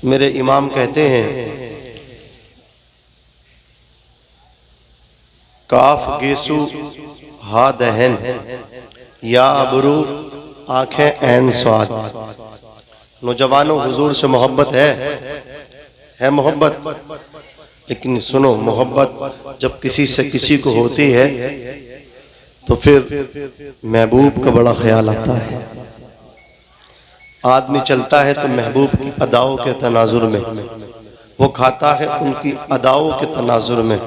میرے امام کہتے ہیں کاف گیسو ہا دہن یا ابرو آنکھیں عین سواد۔ نوجوانوں حضور سے محبت ہے محبت، لیکن سنو، محبت جب کسی سے کسی کو ہوتی ہے تو پھر محبوب کا بڑا خیال آتا ہے۔ آدمی چلتا ہے تو محبوب کی اداؤں کے تناظر میں، وہ کھاتا ہے ان کی اداؤں کے تناظر میں۔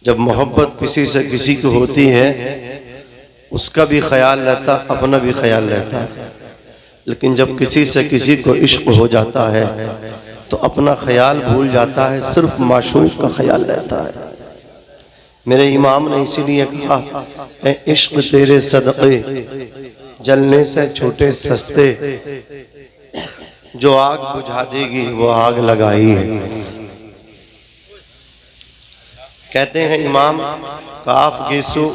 جب محبت کسی سے کسی کو ہوتی ہے اس کا بھی خیال رہتا، اپنا بھی خیال رہتا ہے، لیکن جب کسی سے کسی کو عشق ہو جاتا ہے تو اپنا خیال بھول جاتا ہے، صرف معشوق کا خیال رہتا ہے۔ میرے امام نے اسی لیے کہا اے عشق تیرے صدقے جلنے سے چھوٹے سستے، جو آگ بجھا دے گی وہ آگ لگائی ہے۔ کہتے ہیں امام کاف گیسو،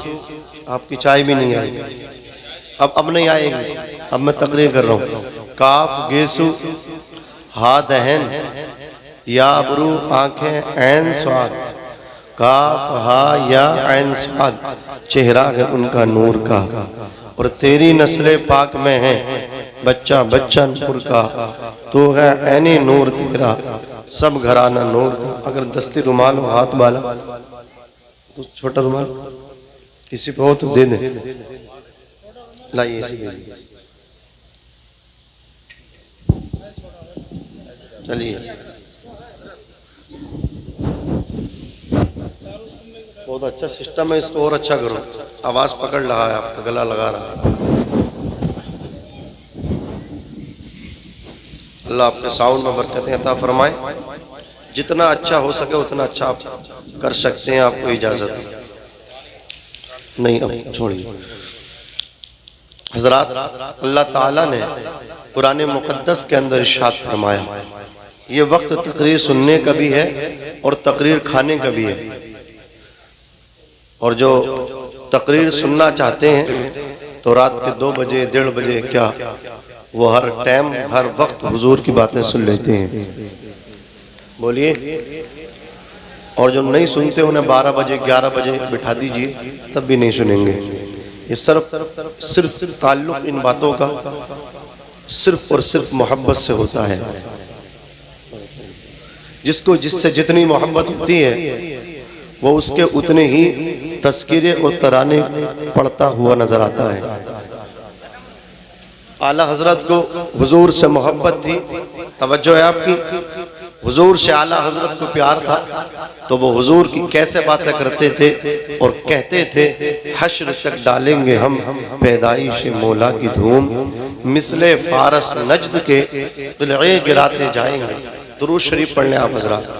آپ کی چائے بھی نہیں آئی، اب نہیں آئے گی، اب میں تقریر کر رہا ہوں۔ کاف گیسو ہا دہن یا ابرو آنکھیں عین سواد، کاف ہا یا عین سواد، چہرہ ہے ان کا نور کا، اور تیری نسل پاک میں ہے بچہ بچہ نور کا، تو ہے عینی نور تیرا، سب گھرانہ نور کا۔ اگر دستی رومال ہو ہاتھ بالا تو چھوٹا رومال کسی پہ ہو تو دے دیں، لائیے اسی دے دیں، چلیے بہت اچھا سسٹم ہے، اس کو اور اچھا کرو۔ آواز پکڑ رہا ہے، آپ کا گلا لگا رہا ہے۔ اللہ اپنے ساؤنڈ میں برکتیں عطا فرمائے، جتنا اچھا ہو سکے اتنا اچھا آپ کر سکتے ہیں، آپ کو اجازت ہے نہیں، اب چھوڑیے۔ حضرات، اللہ تعالیٰ نے قرآن مقدس کے اندر ارشاد فرمایا یہ وقت تقریر سننے کا بھی ہے اور تقریر کھانے کا بھی ہے، اور جو تقریر سننا چاہتے ہیں تو رات کے 2 بجے 1:30 بجے کیا وہ ہر ٹائم ہر وقت حضور کی باتیں سن لیتے ہیں، بولیے۔ اور جو نہیں سنتے انہیں 12 بجے 11 بجے بٹھا دیجئے، تب بھی نہیں سنیں گے۔ یہ صرف تعلق ان باتوں کا صرف اور صرف محبت سے ہوتا ہے۔ جس سے جتنی محبت ہوتی ہے وہ اس کے اتنے ہی تذکرے اور ترانے پڑھتا ہوا نظر آتا ہے۔ اعلیٰ حضرت کو حضور سے محبت تھی، توجہ ہے آپ کی، حضور سے اعلیٰ حضرت کو پیار تھا، تو وہ حضور کی کیسے باتیں کرتے تھے اور کہتے تھے حشر تک ڈالیں گے ہم پیدائش مولا کی دھوم، مثل فارس نجد کے قلعے گراتے جائیں گے۔ درود شریف پڑھ لیں آپ حضرات۔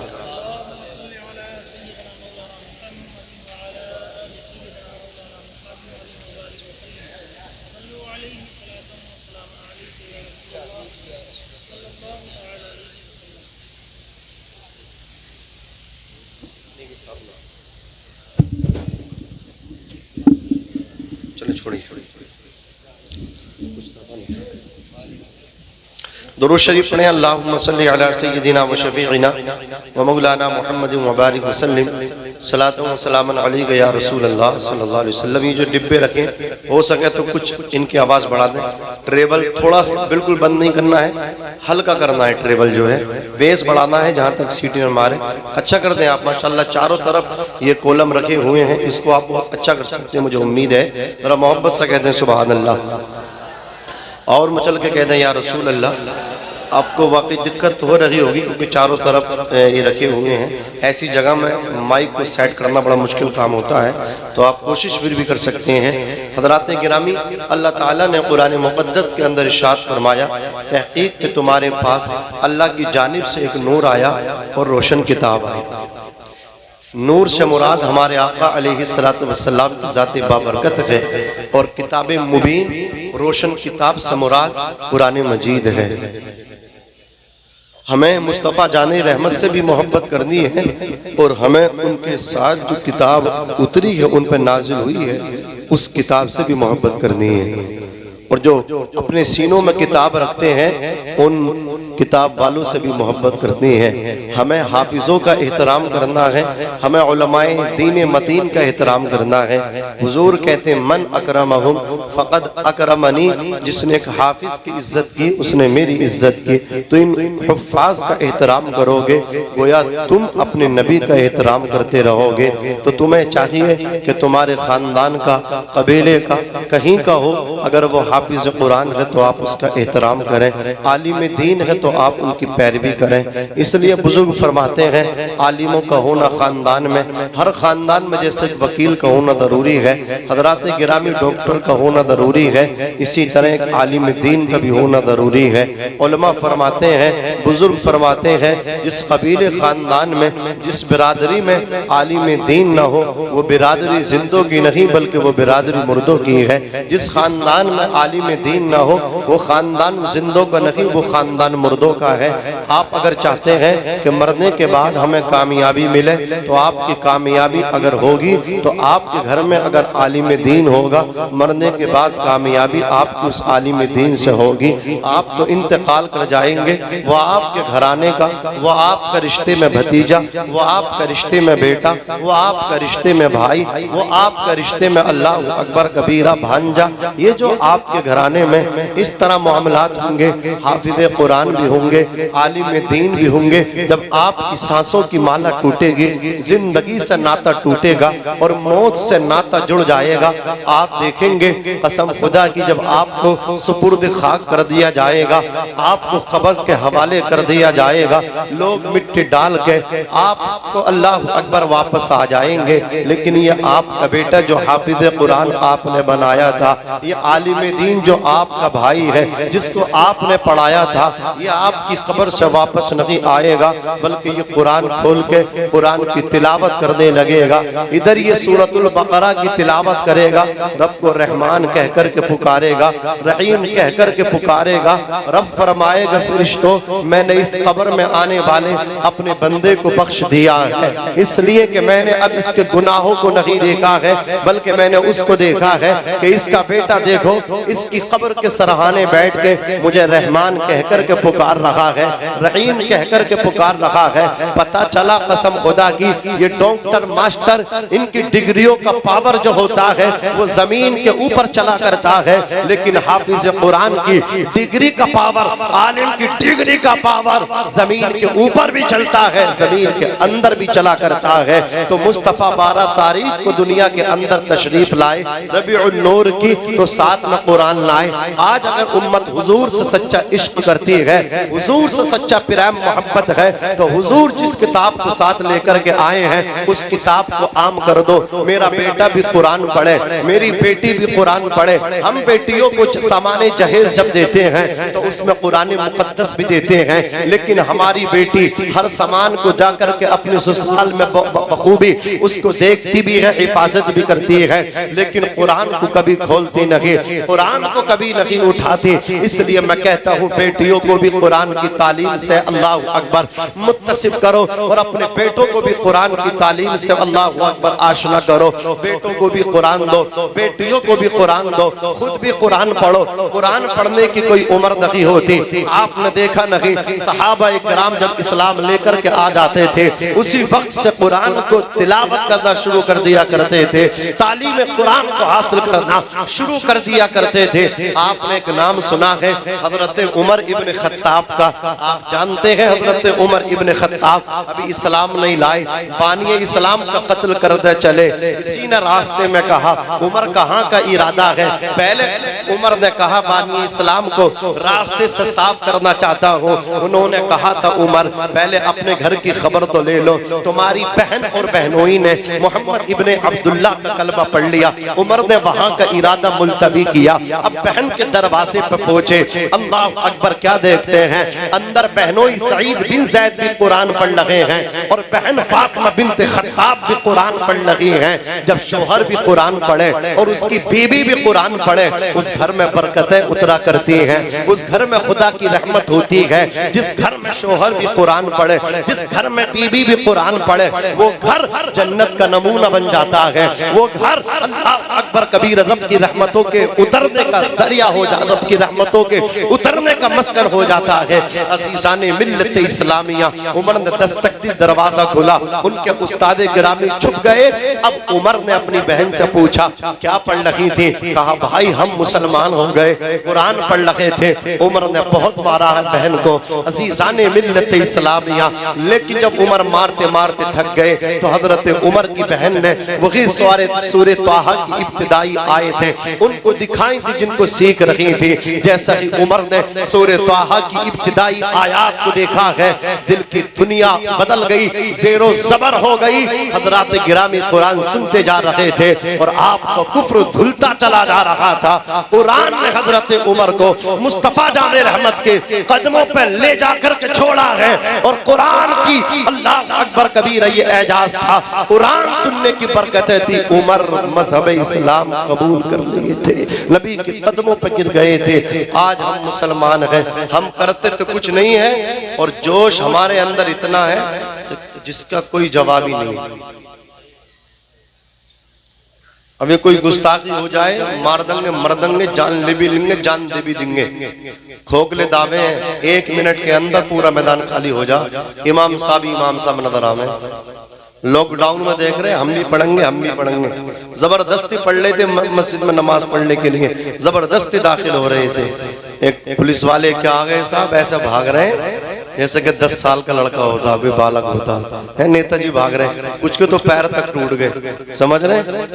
چلے چھوڑی درود شریف پڑھیں۔ اللہم صلی علی سیدنا و شفیعنا و مولانا محمد مبارک وسلم، صلاۃ و سلام علیک یا رسول اللہ صلی اللہ علیہ وسلم۔ یہ جو ڈبے رکھیں ہو سکے تو کچھ ان کی آواز بڑھا دیں، ٹریبل تھوڑا سا بالکل بند نہیں کرنا ہے، ہلکا کرنا ہے، ٹریبل جو ہے بیس بڑھانا ہے جہاں تک سیٹی نہ مارے۔ اچھا کر دیں آپ، ماشاءاللہ چاروں طرف یہ کولم رکھے ہوئے ہیں، اس کو آپ بہت اچھا کر سکتے ہیں، مجھے امید ہے۔ ذرا محبت سے کہتے ہیں سبحان اللہ، اور مچل کے کہتے ہیں یا رسول اللہ۔ آپ کو واقعی دقت ہو رہی ہوگی کیونکہ چاروں طرف یہ رکھے ہوئے ہیں، ایسی جگہ میں مائک کو سیٹ کرنا بڑا مشکل کام ہوتا ہے، تو آپ کوشش پھر بھی کر سکتے ہیں۔ حضرات گرامی، اللہ تعالیٰ نے قرآن مقدس کے اندر ارشاد فرمایا تحقیق کہ تمہارے پاس اللہ کی جانب سے ایک نور آیا اور روشن کتاب آئی۔ نور سے مراد ہمارے آقا علیہ السلام کی ذات بابرکت ہے، اور کتاب مبین روشن کتاب سے مراد قرآن مجید ہے۔ ہمیں مصطفیٰ جان رحمت سے بھی محبت کرنی ہے، اور ہمیں ان کے ساتھ جو کتاب اتری ہے ان پر نازل ہوئی ہے اس کتاب سے بھی محبت کرنی ہے۔ اور جو اپنے سینوں میں کتاب رکھتے ہیں ان کتاب والوں سے بھی محبت کرتے ہیں۔ ہمیں حافظوں کا احترام کرنا ہے، ہمیں علماء دین متین کا احترام کرنا ہے۔ حضور کہتے ہیں من اکرمہم فقد اکرمنی، جس نے ایک حافظ کی عزت کی اس نے میری عزت کی۔ تو ان حفاظ کا احترام کرو گے گویا تم اپنے نبی کا احترام کرتے رہو گے۔ تو تمہیں چاہیے کہ تمہارے خاندان کا، قبیلے کا، کہیں کا ہو، اگر وہ حافظ قرآن ہے تو آپ اس کا احترام کریں، عالم دین ہے تو آپ ان کی پیروی کریں۔ اس لیے بزرگ فرماتے ہیں عالموں کا ہونا خاندان میں، ہر خاندان میں جیسے وکیل کا ہونا ضروری ہے، حضرات گرامی ڈاکٹر کا ہونا ضروری ہے، اسی طرح ایک عالم دین کا بھی ہونا ضروری ہے۔ علماء فرماتے ہیں، بزرگ فرماتے ہیں جس قبیلے خاندان میں، جس برادری میں عالم دین نہ ہو وہ برادری زندوں کی نہیں بلکہ وہ برادری مردوں کی ہے۔ جس خاندان میں عالم دین نہ ہو وہ خاندان زندوں کا نہیں، وہ خاندان مردوں کا ہے۔ آپ اگر چاہتے ہیں کہ مرنے کے بعد ہمیں کامیابی ملے تو آپ کی کامیابی اگر ہوگی تو آپ کے گھر میں اگر عالم دین ہوگا، مرنے کے بعد کامیابی آپ کی اس عالم دین سے ہوگی۔ آپ تو انتقال کر جائیں گے، وہ آپ کے گھرانے کا، وہ آپ کا رشتے میں بھتیجا، وہ آپ کا رشتے میں بیٹا، وہ آپ کا رشتے میں بھائی، وہ آپ کا رشتے میں اللہ اکبر کبیرہ بھانجا، یہ جو آپ کے گھرانے میں اس طرح معاملات ہوں گے، حافظ قرآن بھی ہوں گے، عالم دین بھی ہوں گے۔ جب آپ کی سانسوں کی مالا ٹوٹے گی، زندگی سے ناتا ٹوٹے گا اور موت سے ناتا جڑ جائے گا، آپ دیکھیں گے قسم خدا کی جب آپ کو سپرد خاک کر دیا جائے گا، آپ کو قبر کے حوالے کر دیا جائے گا، لوگ مٹی ڈال کے آپ کو اللہ اکبر واپس آ جائیں گے، لیکن یہ آپ کا بیٹا جو حافظ قرآن آپ نے بنایا تھا، یہ عالم دین جو آپ کا بھائی ہے جس کو آپ نے پڑھایا تھا، یہ آپ کی قبر سے واپس نہیں آئے گا بلکہ یہ قرآن کھول کے قرآن کی تلاوت کرنے لگے گا۔ ادھر یہ سورۃ البقرہ کی تلاوت کرے گا، رب کو رحمان کہہ کر کے پکارے گا، رحیم کہہ کر کے پکارے گا۔ رب فرمائے گا فرشتوں میں نے اس قبر میں آنے والے اپنے بندے کو بخش دیا ہے، اس لیے کہ میں نے اب اس کے گناہوں کو نہیں دیکھا ہے بلکہ میں نے اس کو دیکھا ہے کہ اس کا بیٹا دیکھو اس کی قبر کے سرحانے بیٹھ کے مجھے رحمان کہہ کر کے پکار رہا ہے، رحیم کہہ کر کے پکار رہا ہے۔ پتہ چلا قسم خدا کی یہ ڈاکٹر ماسٹر ان کی ڈگریوں کا پاور جو ہوتا ہے وہ زمین کے اوپر چلا کرتا ہے، لیکن حافظ قرآن کی ڈگری کا پاور، عالم کی ڈگری کا پاور زمین کے اوپر بھی چلتا ہے، زمین کے اندر بھی چلا کرتا ہے۔ تو مصطفیٰ 12 تاریخ کو دنیا کے اندر تشریف لائے، ربیع النور کی، تو ساتھ میں قرآن لائے۔ آج اگر امت حضور سے سچا عشق کرتی ہے، حضور سے سچا پریم محبت ہے، تو حضور جس کتاب کو ساتھ لے کر کے آئے ہیں اس کتاب کو عام کر دو۔ میرا بیٹا بھی قرآن پڑھے، میری بیٹی بھی قرآن پڑھے۔ ہم بیٹیوں کو سامان جہیز جب دیتے ہیں تو اس میں قرآن مقدس بھی دیتے ہیں، لیکن ہماری بیٹی ہر سامان کو جا کر کے اپنے سسرال میں بخوبی اس کو دیکھتی بھی ہے، حفاظت بھی کرتی ہے، لیکن قرآن کو کبھی کھولتی نہیں، قرآن کو کبھی نہیں اٹھاتی۔ اس لیے میں کہتا ہوں بیٹیوں کو بھی قرآن کی تعلیم سے اللہ اکبر متصف کرو اور اپنے بیٹوں کو بھی قرآن کی تعلیم سے اللہ اکبر آشنا کرو۔ بیٹوں کو بھی قرآن دو، بیٹیوں کو بھی قرآن دو، خود بھی قرآن پڑھو۔ قرآن پڑھنے کی کوئی عمر نہیں ہوتی۔ آپ نے دیکھا نہیں صحابہ کرام جب اسلام لے کر کے آ جاتے تھے اسی وقت سے قرآن کو تلاوت کرنا شروع کر دیا کرتے تھے، تعلیم قرآن کو حاصل کرنا شروع کر دیا کرتے تھے۔ آپ نے ایک نام سنا ہے حضرت عمر ابن خطاب کا، آپ جانتے ہیں حضرت عمر ابن خطاب ابھی اسلام نہیں لائے، بانی اسلام کا قتل کرتے چلے، اسی نے راستے میں کہا عمر کہاں کا ارادہ ہے؟ پہلے عمر نے کہا بانی اسلام کو راستے سے صاف کرنا چاہتا ہوں، انہوں نے کہا تھا عمر پہلے اپنے گھر کی خبر تو لے لو، تمہاری بہن اور بہنوئی نے محمد ابن عبداللہ کا کلمہ پڑھ لیا۔ عمر نے وہاں کا ارادہ ملتوی کیا، اب بہن کے دروازے پہ پہنچے، اللہ اکبر کیا دیکھتے ہیں اندر بہنوئی سعید بن زید بھی قرآن پڑھ لگے ہیں اور بہن فاطمہ بنت خطاب بھی قرآن پڑھ لگی ہیں۔ جب شوہر بھی قرآن پڑھے اور اس کی بیوی بھی قرآن پڑھے اس گھر میں برکتیں اترا کرتی ہیں، اس گھر میں خدا کی رحمت ہوتی ہے۔ جس گھر میں شوہر بھی قرآن پڑھے، جس گھر میں بیوی بھی قرآن پڑھے، وہ گھر جنت کا نمونہ بن جاتا ہے، وہ گھر اللہ اکبر کبیر رب کی رحمتوں کے اترنے اترنے کا ذریعہ ہو جاتا، رب کی رحمتوں کے اترنے کا مسکن ہو جاتا ہے۔ عزیزان ملت اسلامیہ، عمر نے دستک دی، دروازہ کھلا، ان کے استاد گرامی چھپ گئے۔ اب عمر نے اپنی بہن سے پوچھا کیا پڑھ رہی تھی؟ کہا بھائی ہم مسلمان ہو گئے، قرآن پڑھ رہے تھے۔ عمر نے بہت مارا ہے بہن کو۔ عزیزان ملت اسلامیہ، لیکن جب عمر مارتے مارتے تھک گئے تو حضرت عمر کی بہن نے وہی سورہ طٰہٰ کی ابتدائی آیتیں ان کو دکھائیں تھی جن کو سیکھ رہی تھی۔ جیسا ہی عمر نے سورہ طٰہٰ کی ابتدائی آیات کو دیکھا ہے، دل کی دنیا بدل گئی، زیر و زبر ہو گئی۔ حضرات گرامی قرآن سنتے جا رہے تھے اور آپ کو کفر دھلتا چلا جا رہا تھا۔ قرآن نے حضرت عمر کو مصطفیٰ جان رحمت کے قدموں پہ لے جا کر کے چھوڑا ہے، اور قرآن کی اللہ اکبر کبیرہ یہ اعجاز تھا، قرآن سننے کی برکتیں تھی۔ عمر مذہب اسلام قبول کر لیے تھے، نبی کے قدموں پہ گر گئے تھے۔ آج ہم مسلمان ہیں، ہم کرتے تو کچھ نہیں ہے، اور جوش ہمارے اندر اتنا ہے جس کا کوئی جواب ہی نہیں۔ ابھی کوئی گستاخی ہو جائے مار دیں گے، مر دیں گے، جان لے بھی لیں گے، جان دے بھی دیں گے۔ کھوکھلے دعوے ہیں، 1 منٹ کے اندر پورا میدان خالی ہو جا۔ امام صاحب نظر آویں، لاک ڈاؤن میں دیکھ رہے ہیں، ہم بھی پڑھیں گے، ہم بھی پڑھیں گے۔ زبردستی پڑھ لیتے مسجد میں نماز پڑھنے کے لیے، زبردستی داخل ہو رہے تھے۔ ایک پولیس والے کیا آگئے صاحب ایسے بھاگ رہے ہیں جیسے کہ 10 سال کا لڑکا ہوتا، کوئی بالغ ہوتا ہے۔ نیتا جی بھاگ رہے ہیں، کچھ کے تو پیر تک ٹوٹ گئے، سمجھ رہے ہیں،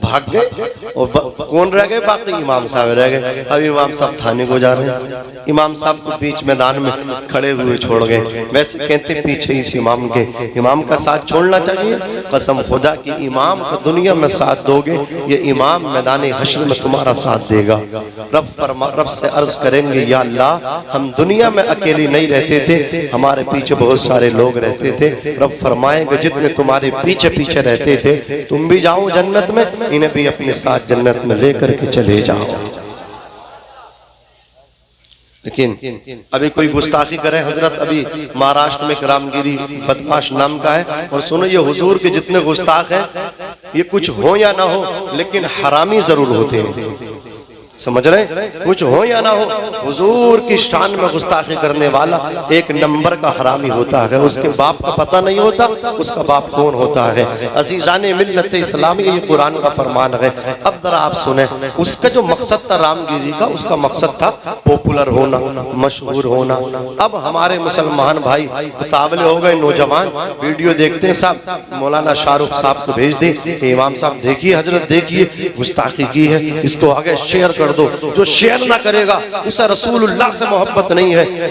بھاگ گئے۔ اور کون رہ گئے؟ باقی امام صاحب رہ گئے۔ اب امام صاحب تھانے کو جا رہے ہیں، امام صاحب کو بیچ میدان میں کھڑے ہوئے چھوڑ گئے۔ ویسے کہتے پیچھے اس امام کے، امام کا ساتھ چھوڑنا چاہیے۔ قسم خدا کی امام کا دنیا میں ساتھ دو گے، یہ امام میدان حشر میں تمہارا ساتھ دے گا۔ رب سے عرض کریں گے یا اللہ ہم دنیا میں اکیلی نہیں رہتے تھے، ہمارے پیچھے بہت سارے لوگ رہتے تھے۔ رب فرمائیں گے جتنے تمہارے پیچھے پیچھے رہتے تھے تم بھی جاؤ جنت میں، انہیں بھی اپنے ساتھ جنت میں لے کر کے چلے جاؤ۔ لیکن ابھی کوئی گستاخی کرے، حضرت ابھی مہاراشٹر میں رامگیری بدماش نام کا ہے، اور سنو یہ حضور کے جتنے گستاخ ہیں، یہ کچھ ہو یا نہ ہو لیکن حرامی ضرور ہوتے ہیں، سمجھ رہے ہیں؟ کچھ ہو یا نہ ہو، حضور کی شان میں گستاخی کرنے والا 1 نمبر کا حرامی ہوتا ہے۔ اس کے باپ کا پتہ نہیں ہوتا اس کا باپ کون ہوتا ہے۔ عزیزان ملت اسلامی، یہ قرآن کا فرمان ہے۔ اب ذرا آپ سنیں، اس کا جو مقصد تھا رامگیری کا، اس کا مقصد تھا پوپولر ہونا، مشہور ہونا۔ اب ہمارے مسلمان بھائی متاولے ہو گئے، نوجوان ویڈیو دیکھتے ہیں، صاحب مولانا شاہ رخ صاحب کو بھیج دیں کہ امام صاحب دیکھیے، حضرت دیکھیے گستاخی کی ہے، اس کو آگے شیئر کر دو۔ جو شیئر نہ کرے گا اسے رسول اللہ سے محبت نہیں ہے،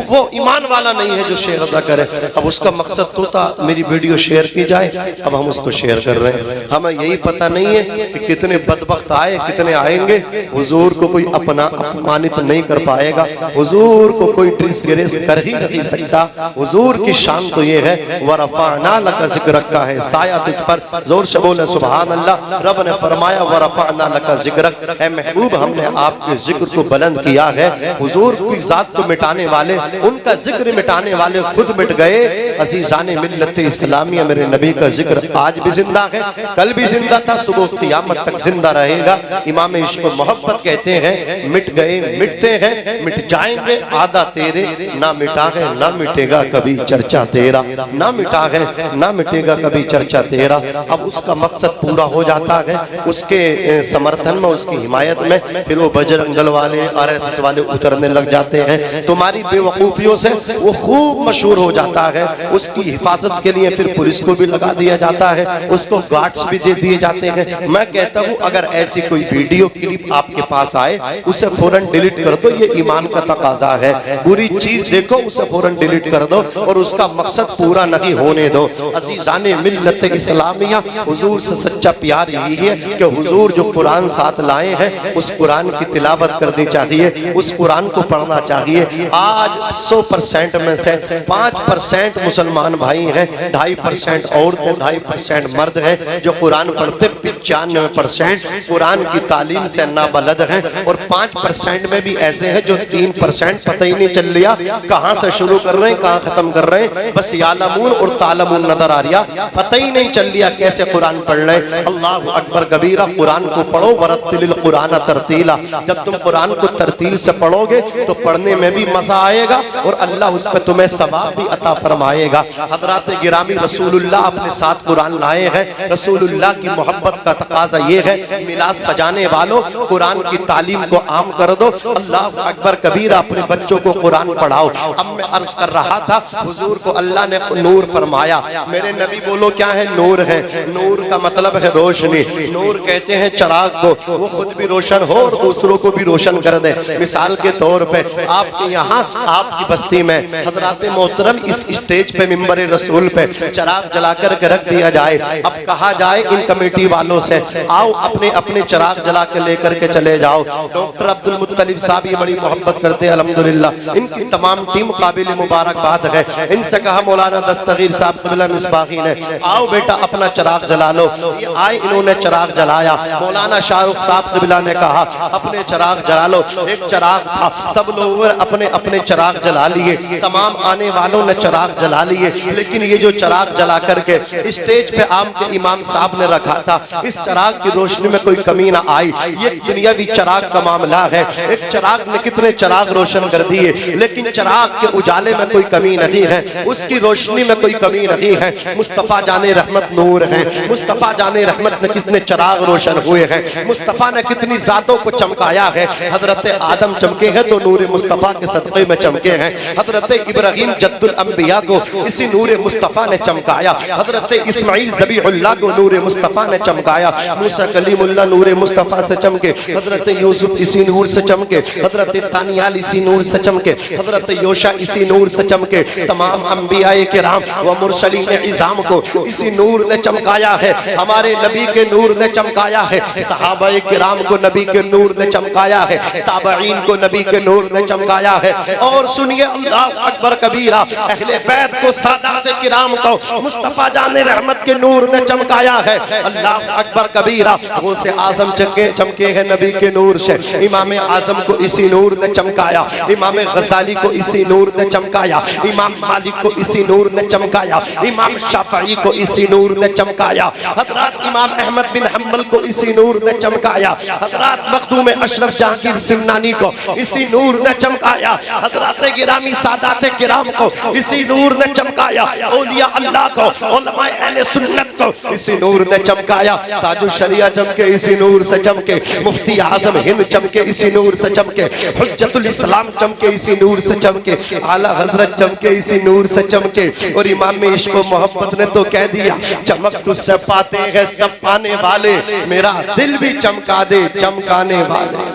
وہ ایمان والا نہیں ہے جو شیئر نہ کرے۔ اب اس کا مقصد تو تھا میری ویڈیو شیئر کی جائے، اب ہم اس کو شیئر کر رہے ہیں۔ ہمیں یہی پتہ نہیں ہے کہ کتنے بدبخت آئے، کتنے آئیں گے۔ حضور کو کوئی اپنا اپمانت نہیں کر پائے گا، حضور کو کوئی ٹریس گریس کر ہی نہیں سکتا۔ حضور کی شان تو یہ ہے وَرَفَعْنَا لَكَ ذِكْرَكَ کا ہے، سایہ تجھ پر، زور سے بولے سبحان اللہ۔ رب نے فرمایا وَرَفَعْنَا لَكَ ذِكْرَكَ، اے محبوب ہم نے آپ کے ذکر کو بلند کیا ہے۔ حضور کی ذات کو مٹانے والے، ان کا ذکر مٹانے والے خود مٹ گئے۔ عزیزان ملت اسلامیہ، میرے نبی کا ذکر آج بھی زندہ ہے، کل بھی زندہ تھا، صبح قیامت تک زندہ رہے گا۔ امام عشق و محبت کہتے ہیں مٹ گئے مٹتے ہیں، مٹ جائیں گے آدھا تیرے، نہ مٹا ہے نہ مٹے گا کبھی چرچا تیرا، نہ مٹا ہے نہ مٹے گا کبھی چرچا تیرا۔ اب اس کا مقصد پورا ہو جاتا ہے، اس کے سمرتھن میں، اس کی حمایت میں پھر وہ بجرنگ دل والے، RSS والے اترنے لگ جاتے ہیں۔ تمہاری بے وقوفیوں سے وہ خوب مشہور ہو جاتا ہے، اس کی حفاظت کے لیے پھر پولیس کو بھی لگا دیا جاتا ہے، اس کو گارڈز بھی دے دیے جاتے ہیں۔ میں کہتا ہوں اگر ایسی کوئی ویڈیو کلپ آپ کے پاس آئے اسے فوراً ڈیلیٹ کر دو، یہ ایمان کا تقاضا ہے۔ بری چیز دیکھو اسے فوراً ڈیلیٹ کر دو اور اس کا مقصد پورا نہیں ہونے دو۔ عزیزان ملت اسلامیہ، حضور سے سچا پیار یہی ہے کہ حضور جو قرآن ساتھ لائے ہیں اس قرآن کی تلاوت کرنی چاہیے، اس قرآن کو پڑھنا چاہیے۔ آج 100% میں سے 5% مسلمان بھائی ہیں، 2.5% عورتیں، 2.5% مرد ہیں جو قرآن پڑھتے، 95% قرآن کی تعلیم سے نابلد ہیں، اور 5% میں بھی ایسے ہیں جو 3% پتہ ہی نہیں چل لیا کہاں سے شروع کر رہے ہیں کہاں ختم کر رہے ہیں، بس یعلمون اور تعلمون نظر آ رہا، پتہ ہی نہیں چل لیا کیسے قرآن پڑھ رہے ہیں۔ اللہ اکبر کبیرہ، قرآن کو پڑھو، ورتل القرآن ترتیلا۔ ترتیلا، جب تم قرآن کو ترتیل سے پڑھو گے تو پڑھنے میں بھی مزہ آئے گا اور اللہ اس پہ تمہیں ثواب بھی عطا فرمائے گا۔ حضرات گرامی رسول اللہ اپنے ساتھ قرآن لائے ہیں۔ رسول اللہ کی محبت کا تقاضا یہ ہے، میلاد سجانے والوں قرآن کی تعلیم کو عام کر دو، اللہ اکبر کبیرہ، اپنے بچوں کو قرآن پڑھاؤ۔ اب میں عرض کر رہا تھا حضور کو اللہ نے نور فرمایا، میرے نبی بولو کیا ہے؟ نور ہے۔ نور کا مطلب ہے روشنی، نور کہتے ہیں چراغ کو، وہ خود بھی روشن ہو اور دوسروں کو بھی روشن کر دے۔ مثال کے طور پہ آپ کے یہاں آپ کی بستی میں حضرات محترم اس اسٹیج پہ ممبر رسول پہ چراغ جلا کر کے رکھ دیا جائے، اب کہا جائے ان کمیٹی والوں سے آؤ اپنے اپنے چراغ جلا کے لے کر کے چلے جاؤ۔ ڈاکٹر عبدالمطلب صاحب یہ بڑی محبت کرتے ہیں الحمدللہ، ان کی تمام ٹیم قابل مبارکباد ہے۔ ان سے کہا مولانا دستگیر صاحب قبلہ مصباحی نے آؤ بیٹا اپنا چراغ جلا لو، یہ آئے انہوں نے چراغ جلایا۔ مولانا شاہ رخ صاحب قبلہ نے کہا اپنے چراغ جلا لو، ایک چراغ تھا، سب لوگوں نے اپنے اپنے چراغ جلا لیے، تمام آنے والوں نے چراغ جلا لیے، لیکن یہ جو چراغ جلا کر کے اسٹیج پہ عام کے امام صاحب نے رکھا تھا، اس چراغ کی روشنی میں کوئی کمی نہ آئی۔ یہ دنیاوی چراغ کا معاملہ ہے، ایک چراغ نے کتنے چراغ روشن کر دیے، لیکن چراغ کے اجالے میں کوئی کمی نہیں ہے، اس کی روشنی میں کوئی کمی نہیں ہے۔ مصطفیٰ جان رحمت نور ہے، مصطفیٰ جان رحمت نے کس نے چراغ روشن ہوئے ہیں، مصطفیٰ نے کتنی ذاتوں کو چمکایا ہے۔ حضرت آدم چمکے ہیں تو نور مصطفیٰ کے صدقے میں چمکے ہیں، حضرت ابراہیم جد الانبیاء کو اسی نور مصطفیٰ نے چمکایا، حضرت اسماعیل ذبیح اللہ کو نور مصطفیٰ نے چمکایا، موسیٰ کلیم اللہ نور مصطفیٰ سے چمکے، حضرت یوسف اسی نور سے چمکے، حضرت دانیال اسی نور سے چمکے، حضرت یوشع اسی نور سے چمکے۔ تمام انبیاء کرام و مرسلین عظام کو اسی نور نے چمکایا ہے، ہمارے نبی کے نور نے چمکایا ہے، صحابہ کرام کو نبی کے نور نے چمکایا ہے، تابعین کو نبی کے نور نے چمکایا ہے۔ اور سنیے اللہ اکبر کبیرہ، اہل بیت کو سادات کرام کو مصطفیٰ جان رحمت کے نور نے چمکایا ہے۔ اللہ اکبر کبیرہ، غوث اعظم چمکے ہیں نبی کے نور سے، امام اعظم کو اسی نور نے چمکایا، امام غزالی کو اسی نور نے چمکایا، امام مالک کو اسی نور نے چمکایا، امام شافعی کو اسی نور نے چمکایا، حضرات امام احمد بن حنبل کو اسی نور نے چمکایا، حضرات مخدوم اشرف جہانگیر سمنانی کو اسی نور نے چمکایا، حضرات گرامی سادات کرام کو اسی نور نے چمکایا، اولیاء اللہ کو، علماء اہل سنت کو اسی نور نے چمکایا، تاج الشریعہ چمکے اسی نور سے چمکے، مفتی اعظم ہند چمکے اسی نور سے چمکے، حجت الاسلام چمکے اسی نور سے چمکے، اعلیٰ حضرت چمکے اسی نور سے چمکے۔ اور امام عشق و محبت نے تو کہہ دیا چمک تجھ سے پاتے ہیں سب پانے والے، میرا دل بھی چمکا دے چمکانے والے۔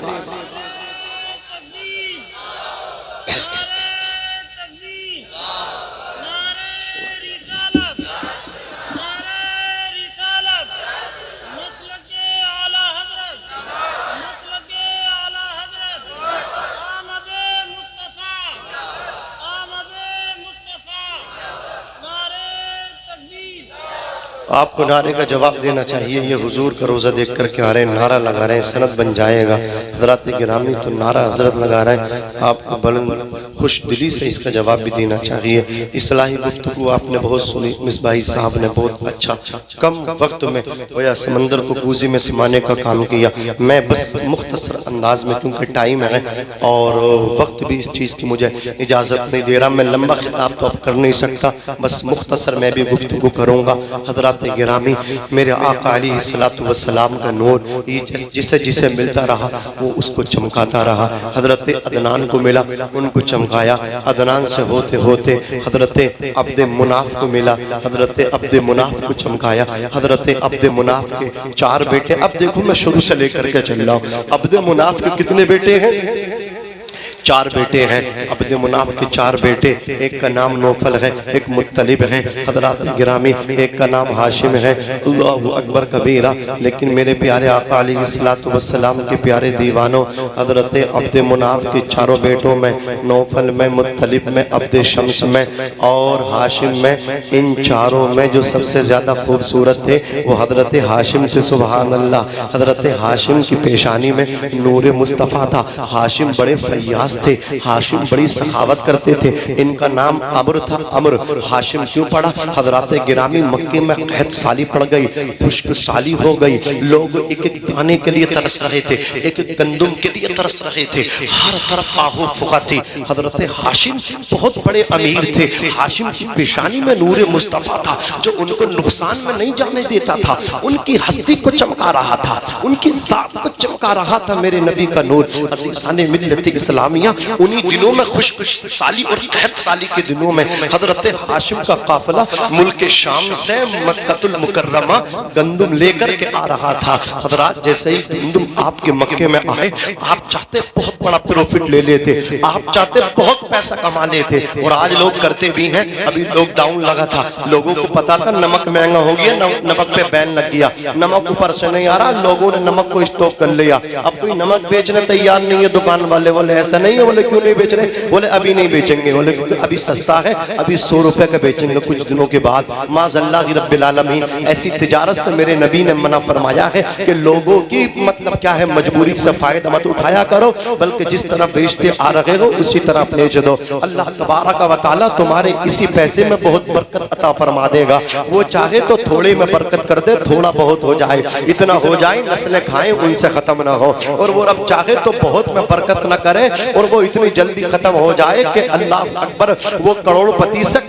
آپ کو نعرے کا جواب دینا چاہیے، یہ حضور کا روزہ دیکھ کر کے آ رہے ہیں، نعرہ لگا رہے ہیں، سند بن جائے گا۔ حضرات گرامی تو نعرہ حضرت لگا رہے ہیں، آپ کو بلند خوش دلی سے اس کا جواب بھی دینا چاہیے۔ اصلاحی گفتگو آپ نے بہت سنی، مصباحی صاحب نے بہت اچھا کم وقت میں گویا سمندر کو کوزے میں سمانے کا کام کیا۔ میں بس مختصر انداز میں، کیونکہ ٹائم ہے اور وقت بھی اس چیز کی مجھے اجازت نہیں دے رہا، میں لمبا خطاب تو اب کر نہیں سکتا، بس مختصر میں بھی گفتگو کروں گا۔ حضرات گرامی، میرے آقا علیہ السلام کا نور جسے جسے ملتا رہا وہ اس کو چمکاتا رہا۔ حضرت عدنان کو ملا، ان کو چمکایا، عدنان سے ہوتے ہوتے حضرت عبد مناف کو ملا، حضرت عبد مناف کو چمکایا، حضرت عبد مناف کے 4 بیٹے۔ اب دیکھو میں شروع سے لے کر کے چل رہا ہوں، عبد مناف کے کتنے بیٹے ہیں؟ 4 بیٹے ہیں۔ عبد مناف کے 4 بیٹے، ایک کا نام نوفل ہے، ایک مطلب ہے، حضرات گرامی ایک کا نام ہاشم ہے، اللہ اکبر کبیرہ۔ لیکن میرے پیارے آقا علیہ السلام کے پیارے دیوانوں، حضرت عبد مناف کے 4 بیٹوں میں، نوفل میں، مطلب میں، عبد شمس میں اور ہاشم میں، ان 4 میں جو سب سے زیادہ خوبصورت تھے وہ حضرت ہاشم تھے۔ سبحان اللہ، حضرت ہاشم کی پیشانی میں نور مصطفیٰ تھا۔ ہاشم بڑے فیاض تھے. ہاشم بڑی سخاوت کرتے تھے. ان کا نام عمرو تھا. عمرو ہاشم کیوں پڑا؟ حضرات گرامی مکے میں قحط سالی پڑ گئی, خشک سالی ہو گئی. لوگ ایک ایک دانے کے لیے ترس رہے تھے, ایک ایک گندم کے لیے ترس رہے تھے. ہر طرف آہو فغا تھی. حضرت ہاشم بہت بڑے امیر تھے. ہاشم کی پیشانی میں نور مصطفیٰ تھا جو ان کو نقصان میں نہیں جانے دیتا تھا. ان کی ہستی کو چمکا رہا تھا, ان کی ذات کو چمکا رہا تھا میرے نبی کا نور. عزیزان ملت اسلامیہ, انہی دنوں میں خشک سالی اور قحط سالی کے دنوں میں حضرت ہاشم کا قافلہ ملک شام سے مکہ المکرمہ گندم لے کر کے آ رہا تھا. حضرات جیسے ہی گندم آپ کے مکے میں آئے, آپ چاہتے بہت بڑا پروفٹ لے لیتے, آپ چاہتے بہت پیسہ کما لیتے. اور آج لوگ کرتے بھی ہیں. ابھی لاک ڈاؤن لگا تھا, لوگوں کو پتا تھا نمک مہنگا ہو گیا, نمک پہ بین لگ گیا, نمک اوپر سے نہیں آ رہا, لوگوں نے نمک کو اسٹاک کر لیا. اب کوئی نمک بیچنے تیار نہیں ہے. دکان والے بولے ایسا نہیں ہے. بولے کیوں نہیں بیچ رہے؟ بولے ابھی نہیں بیچیں گے. بولے کیونکہ ابھی سستا ہے, ابھی 100 روپے کا بیچیں گے, کچھ دنوں کے بعد. معاذ اللہ رب العالمین, ایسی تجارت سے میرے نبی نے منع فرمایا ہے کہ لوگوں کی مطلب کیا ہے, مجبوری سے فائدہ مت اٹھایا کرو, بلکہ جس طرح بیچتے آ رہے ہو اسی طرح بیچ دو. اللہ تبارک و تعالیٰ تمہارے اسی پیسے میں بہت برکت عطا فرما دے گا. وہ چاہے تو تھوڑے میں برکت کر دے, تھوڑا بہت ہو جائے, اتنا ہو جائے نسلیں کھائیں ان سے ختم نہ ہو. اور وہ رب چاہے تو بہت میں برکت نہ کرے اور وہ اتنی جلدی ختم ہو جائے کہ اللہ اکبر, وہ کروڑ پتی سے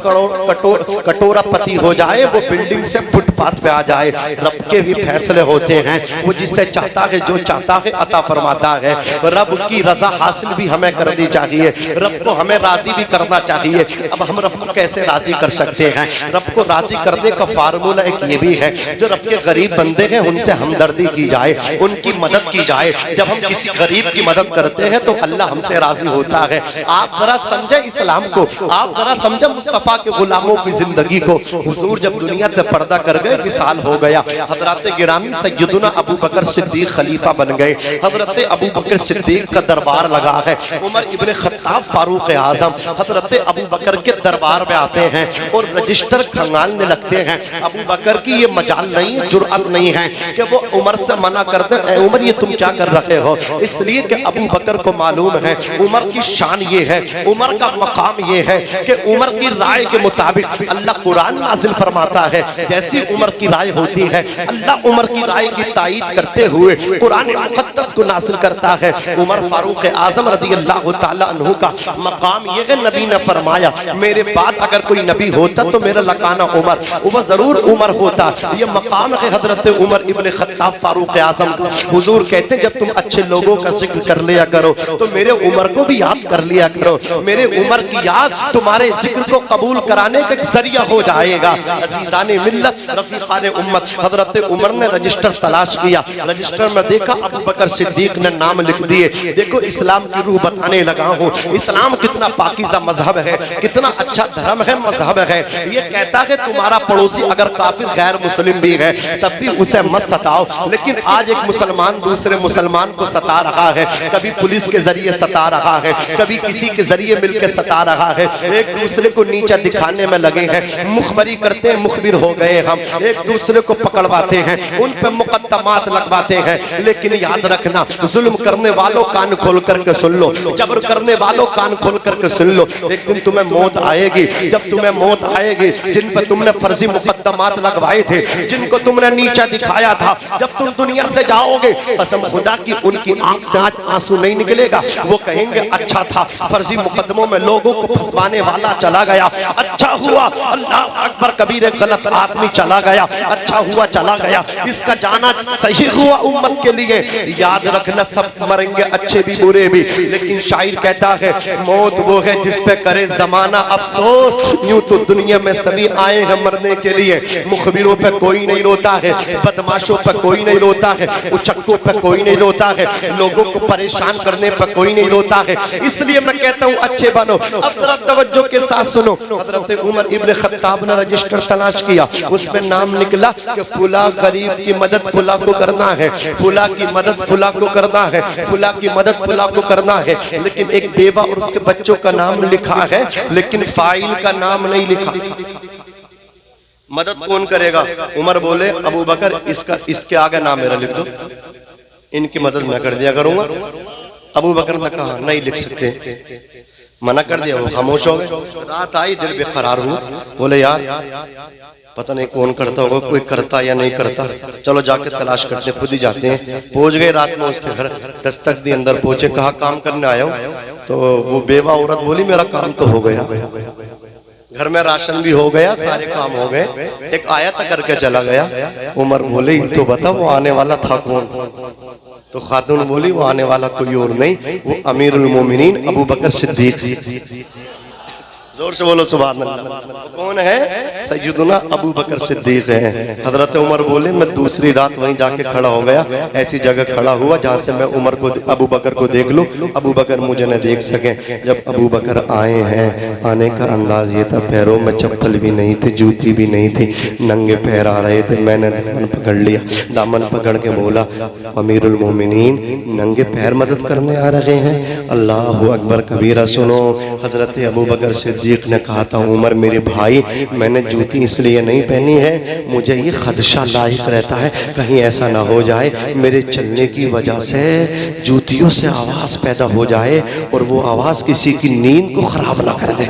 کٹورا پتی ہو جائے, وہ بلڈنگ سے فٹ پاتھ پہ آ جائے. رب کے بھی فیصلے ہوتے ہیں, وہ جس سے چاہتا ہے جو چاہتا ہے عطا فرماتا ہے. رب کی رضا حاصل بھی ہمیں کرنی چاہیے, رب کو ہمیں راضی بھی کرنا چاہیے. اب ہم رب کو کیسے راضی کر سکتے ہیں؟ رب کو راضی کرنے کا فارمولہ ایک یہ بھی ہے, جو رب کے غریب بندے ہیں ان سے ہمدردی کی جائے, ان کی مدد کی جائے. جب ہم کسی غریب کی مدد کرتے ہیں تو اللہ ہم سے راضی ہوتا ہے. آپ ذرا سمجھیں اسلام کو, آپ ذرا سمجھیں مصطفیٰ کے غلاموں کی زندگی کو. حضور جب دنیا سے پردہ کر گئے, وصال ہو گیا. حضرات گرامی سیدنا ابو بکر صدیق خلیفہ بن گئے. حضرت ابو بکر صدیق کا دربار لگا ہے. عمر ابن خطاب فاروق اعظم حضرت ابو بکر کے دربار میں آتے ہیں اور رجسٹر کھنگالنے لگتے ہیں. ابو بکر کی یہ مجال نہیں, جرأت نہیں ہے کہ وہ عمر سے منع کر دیں, اے عمر یہ تم کیا کر رہے ہو؟ اس لیے کہ ابو بکر کو معلوم ہے عمر کی شان یہ ہے, عمر کا مقام یہ ہے کہ عمر کی رائے کے مطابق اللہ قرآن نازل فرماتا ہے. جیسی عمر کی رائے ہوتی ہے, اللہ عمر کی رائے کی تائید کرتے ہوئے قرآن مقدس کو نازل کرتا ہے. عمر فاروق اعظم رضی اللہ تعالیٰ عنہ کا مقام یہ ہے, نبی نے فرمایا میرے بعد اگر کوئی نبی ہوتا تو میرا لقانہ عمر, وہ ضرور عمر ہوتا. یہ مقام ہے حضرت عمر ابن خطاب فاروق اعظم کا. حضور کہتے ہیں جب تم اچھے لوگوں کا ذکر کر لیا کرو تو میرے عمر کو بھی یاد کر لیا کرو. میرے عمر کی یاد تمہارے ذکر کو قبول کرانے کا ذریعہ ہو جائے گا. عزیزان ملت, رفیقان امت, حضرت عمر نے رجسٹر تلاش کیا. رجسٹر میں دیکھا ابو بکر صدیق نے نام لکھ دیے. دیکھو اسلام کی روح بتانے لگا ہوں, اسلام کتنا پاکیزہ مذہب ہے, کتنا اچھا دھرم ہے, مذہب ہے. یہ کہتا ہے تمہارا پڑوسی اگر کافر غیر مسلم بھی ہے تب بھی اسے مت ستاؤ. لیکن آج ایک مسلمان دوسرے مسلمان کو ستا رہا ہے, کبھی پولیس کے ذریعے ستا رہا ہے, کبھی کسی کے ذریعے مل کے ستا رہا ہے. ایک دوسرے کو نیچا دکھانے میں لگے ہیں, مخبری کرتے ہیں, مخبر ہو گئے ہم, ایک دوسرے کو پکڑواتے ہیں, ان پہ مقدمات لگواتے ہیں. لیکن یاد رکھنا, ظلم کرنے والوں کان کھول کر کے سن لو, جبر کرنے والوں کان کھول کر کے سن لو, ایک دن تمہیں موت آئے گی. جب تمہیں موت آئے گی, جن پہ تم نے فرضی مقدمات لگوائے تھے, جن کو تم نے نیچا دکھایا تھا, جب تم دنیا سے جاؤ گے قسم خدا کی ان کی آنکھ سے آج آنسو نہیں نکلے گا. وہ کہیں گے اچھا تھا, فرضی مقدموں میں لوگوں کو پھنسوانے والا چلا گیا, اچھا ہوا, اللہ اکبر, کبیر غلط آدمی چلا گیا, اچھا ہوا چلا گیا, اس کا جانا صحیح ہوا امت کے لیے. یاد رکھنا سب مریں گے, اچھے بھی برے بھی, لیکن شاعر کہتا ہے موت وہ ہے جس پہ کرے زمانہ افسوس. یوں تو دنیا میں سبھی آئے ہیں مرنے کے لیے, مخبروں پہ کوئی نہیں روتا ہے, بدماشوں پہ کوئی نہیں روتا ہے, اچکوں پہ کوئی نہیں روتا ہے, لوگوں کو پریشان کرنے پہ کوئی نہیں روتا ہے. اس لیے میں کہتا ہوں اچھے بنو. اب ذرا توجہ کے ساتھ سنو, حضرت عمر ابن خطاب نے رجسٹر تلاش کیا, اس میں نام نکلا کہ فلاں غریب کی مدد فلاں کو کرنا ہے, فلاں کی مدد فلاں کو کرنا ہے, فلاں کی مدد فلاں کو کرنا ہے. لیکن ایک بیوہ اور اس کے بچوں کا نام لکھا ہے, لیکن فائل کا نام نہیں لکھا. مدد کون کرے گا؟ عمر بولے ابو بکر اس کے آگے نام میرا لکھ دو, ان کی مدد میں کر دیا کروں گا. ابو بکر نے کہا نہیں لکھ سکتے، منع کر دیا، وہ خاموش ہو گئے۔ رات آئی، دل بے قرار ہوا، بولے یار پتہ نہیں کون کرتا ہوگا، کوئی کرتا یا نہیں کرتا، چلو جا کے تلاش کرتے، خود ہی جاتے ہیں۔ پہنچ گئے رات میں اس کے گھر، دستک دی، اندر پہنچے، کہا کام کرنے آیا ہوں، تو وہ بیوہ عورت بولی میرا کام تو ہو گیا، گھر میں راشن بھی ہو گیا، سارے کام ہو گئے، ایک آیت کر کے چلا گیا۔ عمر بولے یہ تو بتا وہ آنے والا تھا کون؟ تو خاتون بولی وہ آنے والا کوئی اور نہیں، وہ امیر المومنین ابو بکر صدیق۔ زور سے بولو سبحان اللہ۔ وہ کون ہے؟ سیدنا ابو بکر صدیق ہیں۔ حضرت عمر بولے میں دوسری رات وہیں جا کے کھڑا ہو گیا، ایسی جگہ کھڑا ہوا جہاں سے میں عمر کو ابو بکر کو دیکھ لوں، ابو بکر مجھے نہ دیکھ سکیں۔ جب ابو بکر آئے ہیں، آنے کا انداز یہ تھا، پیروں میں چپل بھی نہیں تھی، جوتی بھی نہیں تھی، ننگے پیر آ رہے تھے۔ میں نے دامن پکڑ لیا، دامن پکڑ کے بولا امیر المومنین ننگے پیر مدد کرنے آ رہے ہیں؟ اللہ اکبر کبیرہ سنو۔ حضرت ابو بکر صدیق نے کہا تھا عمر میرے بھائی میں نے جوتی اس لیے نہیں پہنی ہے، مجھے یہ خدشہ لاحق رہتا ہے کہیں ایسا نہ ہو جائے میرے چلنے کی وجہ سے جوتیوں سے آواز پیدا ہو جائے اور وہ آواز کسی کی نیند کو خراب نہ کر دے،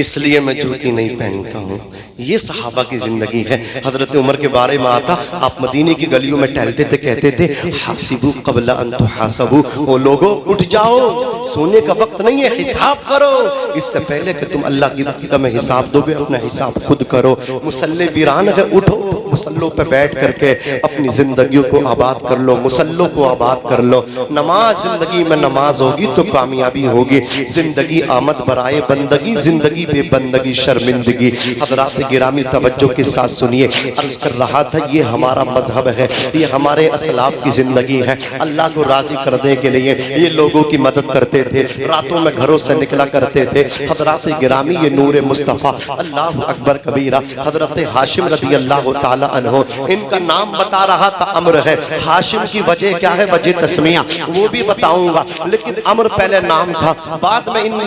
اس لیے میں جوتی نہیں پہنتا ہوں۔ یہ صحابہ کی زندگی ہے۔ حضرت عمر کے بارے میں آتا، آپ مدینے کی گلیوں میں ٹہلتے تھے، کہتے تھے حاسبو قبل ان تحاسبو، او لوگو اٹھ جاؤ، سونے کا وقت نہیں ہے، حساب کرو، اس سے پہلے کہ تم اللہ کی بارگاہ میں حساب دو گے اپنا حساب خود کرو۔ مصلی ویران ہے، اٹھو، مصلوں پہ بیٹھ کر کے اپنی زندگیوں کو آباد کر لو، مصلوں کو آباد کر لو۔ نماز، زندگی میں نماز ہوگی تو کامیابی ہوگی۔ زندگی آمد برائے بندگی، زندگی بے بندگی شرمندگی۔ حضرات گرامی توجہ کے ساتھ سنیے، عرض کر رہا تھا یہ ہمارا مذہب ہے، یہ ہمارے اسلاف کی زندگی ہے۔ اللہ کو راضی کرنے کے لیے یہ لوگوں کی مدد کرتے تھے، راتوں میں گھروں سے نکلا کرتے تھے۔ حضرات گرامی یہ نور مصطفیٰ، اللہ اکبر کبیرہ، حضرت ہاشم رضی اللہ تعالی عنہ، ان کا نام بتا رہا تھا عمر ہے۔ ہاشم کی وجہ کیا ہے؟ وجہ تسمیہ وہ بھی بتاؤں گا، لیکن عمر پہلے نام تھا، بعد میں ان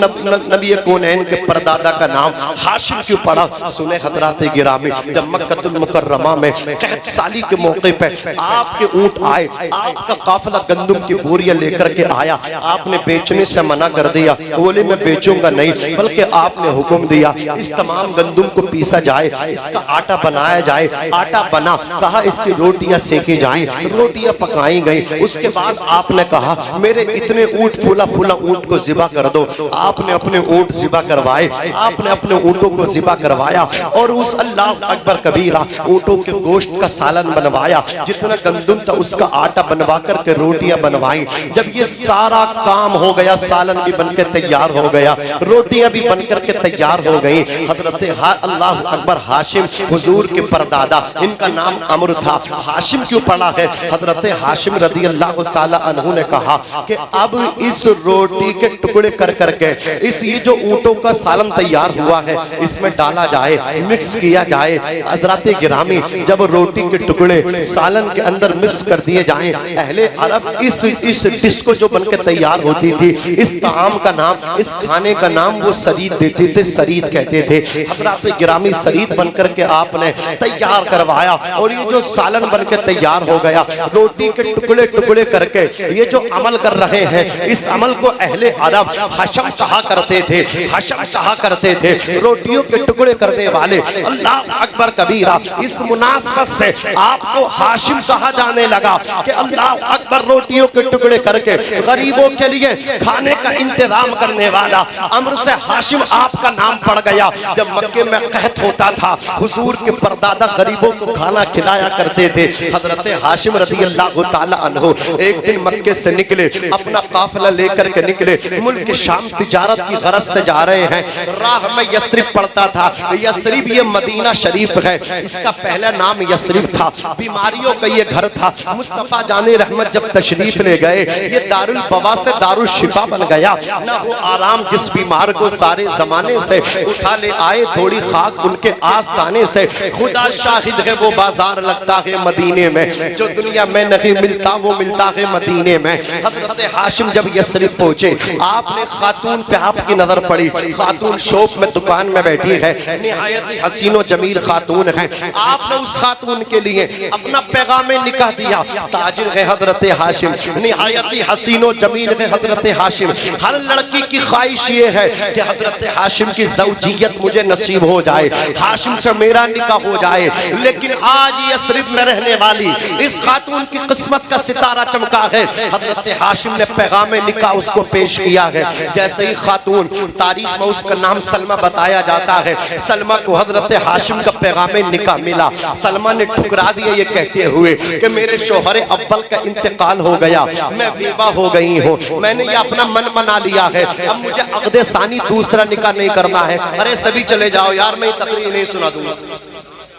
نبی کونین کے پردادا کا نام ہاشم کیوں پڑا؟ سنے حضرات گرامی، جب مکہ المکرمہ میں قحط سالی کے موقع پہ آپ کے اونٹ آئے، آپ کا قافلہ گندم کی بوریاں لے کر کے آیا، آپ نے بیچنے سے منع کر دیا، بولے میں بیچوں گا نہیں، بلکہ آپ نے حکم دیا اس تمام گندم کو پیسا جائے، اس کا آٹا بنایا جائے۔ آٹا بنا، کہا اس کی روٹیاں سیکی جائیں، روٹیاں پکائی گئیں۔ اس کے بعد آپ نے کہا میرے اتنے اونٹ فلا فلا اونٹ کو ذبح کر دو۔ آپ نے اپنے اونٹ ذبح کروائے، آپ نے اپنے اونٹوں کو ذبح کروایا اور اس اللہ اکبر کبیرہ اونٹوں کے گوشت کا سالن بنوایا، جتنا گندم تھا اس کا آٹا بنوا کر کے روٹیاں بنوائیں۔ جب یہ سارا کام ہو گیا، سالن بھی بن کے تیار ہو گیا، روٹیاں بھی بن کر کے تیار ہو گئیں، حضرت اللہ اکبر ہاشم حضور کے پردادا، ان کا نام عمر تھا۔ ہاشم کیوں پڑا ہے؟ حضرت ہاشم رضی اللہ تعالی عنہ نے کہا کہ اب اس روٹی کے ٹکڑے کر کر کے اس یہ جو اونٹوں کا سالن تیار ہوا ہے اس میں ڈالا جائے، مکس کیا جائے۔ حضرات گرامی جب روٹی کے ٹکڑے سالن کے اندر مکس کر دیے جائیں، اہل عرب اس ڈش کو جو بن کے تیار ہوتی تھی، اس طعام کا نام، اس کھانے کا نام وہ سرید دیتے تھے، سرید کہتے تھے۔ حضرات گرامی سرید بن کر کے آپ نے تیار کروایا اور یہ جو سالن بن کے تیار ہو گیا، روٹی کے ٹکڑے ٹکڑے کر کے یہ جو عمل کر رہے ہیں، اس عمل کو اہل عرب حشم کہا کرتے تھے، حشم کہا کرتے تھے، روٹیوں کے ٹکڑے کرنے والے۔ اللہ اکبر کبیرہ، اس مناسبت سے آپ کو ہاشم کہا جانے لگا کہ اللہ اکبر روٹیوں کے ٹکڑے کر کے غریبوں کے لیے کھانے کا انتظام کرنے والا عمر سے ہاشم آپ کا نام پڑ گیا۔ جب مکے میں قحط ہوتا تھا، حضور کے پردادا غریبوں کو کھانا کھلایا کرتے تھے۔ حضرت ہاشم رضی اللہ تعالی عنہ ایک دن مکے سے نکلے، اپنا قافلہ لے کر کے نکلے، ملک شام تجارت کی غرض سے جا رہے ہیں۔ راہ میں یثرب پڑتا تھا، یثرب یہ مدینہ شریف ہے، اس کا پہلا نام یثرب تھا، بیماریوں کا یہ گھر تھا۔ مصطفیٰ جان رحمت جب تشریف لے گئے، یہ دار البوا سے دار الشفا بن گیا۔ نہ وہ آرام جس بیمار کو سارے زمانے سے اٹھا لے آئے، تھوڑی خاک ان کے آستانے سے، خدا شاہد ہے وہ بازار لگتا ہے مدینہ مدینے میں، جو دنیا میں نہیں ملتا وہ ملتا ہے مدینے میں۔ حضرت ہاشم جب یثرب پہنچے، آپ نے خاتون پہ آپ کی نظر پڑی، خاتون شوپ میں دکان میں بیٹھی ہے، نہایت حسین و جمیل خاتون ہے۔ آپ نے اس خاتون کے لیے اپنا پیغام نکاح دیا۔ تاجر ہے حضرت ہاشم، نہایت حسین و جمیل ہے حضرت ہاشم۔ ہر لڑکی کی خواہش یہ ہے کہ حضرت ہاشم کی زوجیت مجھے نصیب ہو جائے، ہاشم سے میرا نکاح ہو جائے۔ لیکن آج یثرب میں رہنے والی اس خاتون کی قسمت کا ستارہ چمکا ہے۔ حضرت ہاشم نے پیغام نکاح اس کو پیش کیا ہے۔ جیسے ہی خاتون، تاریخ میں اس کا نام سلمہ بتایا جاتا ہے، سلمہ کو حضرت ہاشم کا پیغام نکاح ملا۔ سلمہ نے ٹھکرا دیا یہ کہتے ہوئے کہ میرے شوہر اول کا انتقال ہو گیا، میں بیوہ ہو گئی ہوں، میں نے یہ اپنا من منا لیا ہے، اب مجھے عقد ثانی دوسرا نکاح نہیں کرنا ہے۔ ارے سبھی چلے جاؤ یار، میں تقریر نہیں سنا دوں گا۔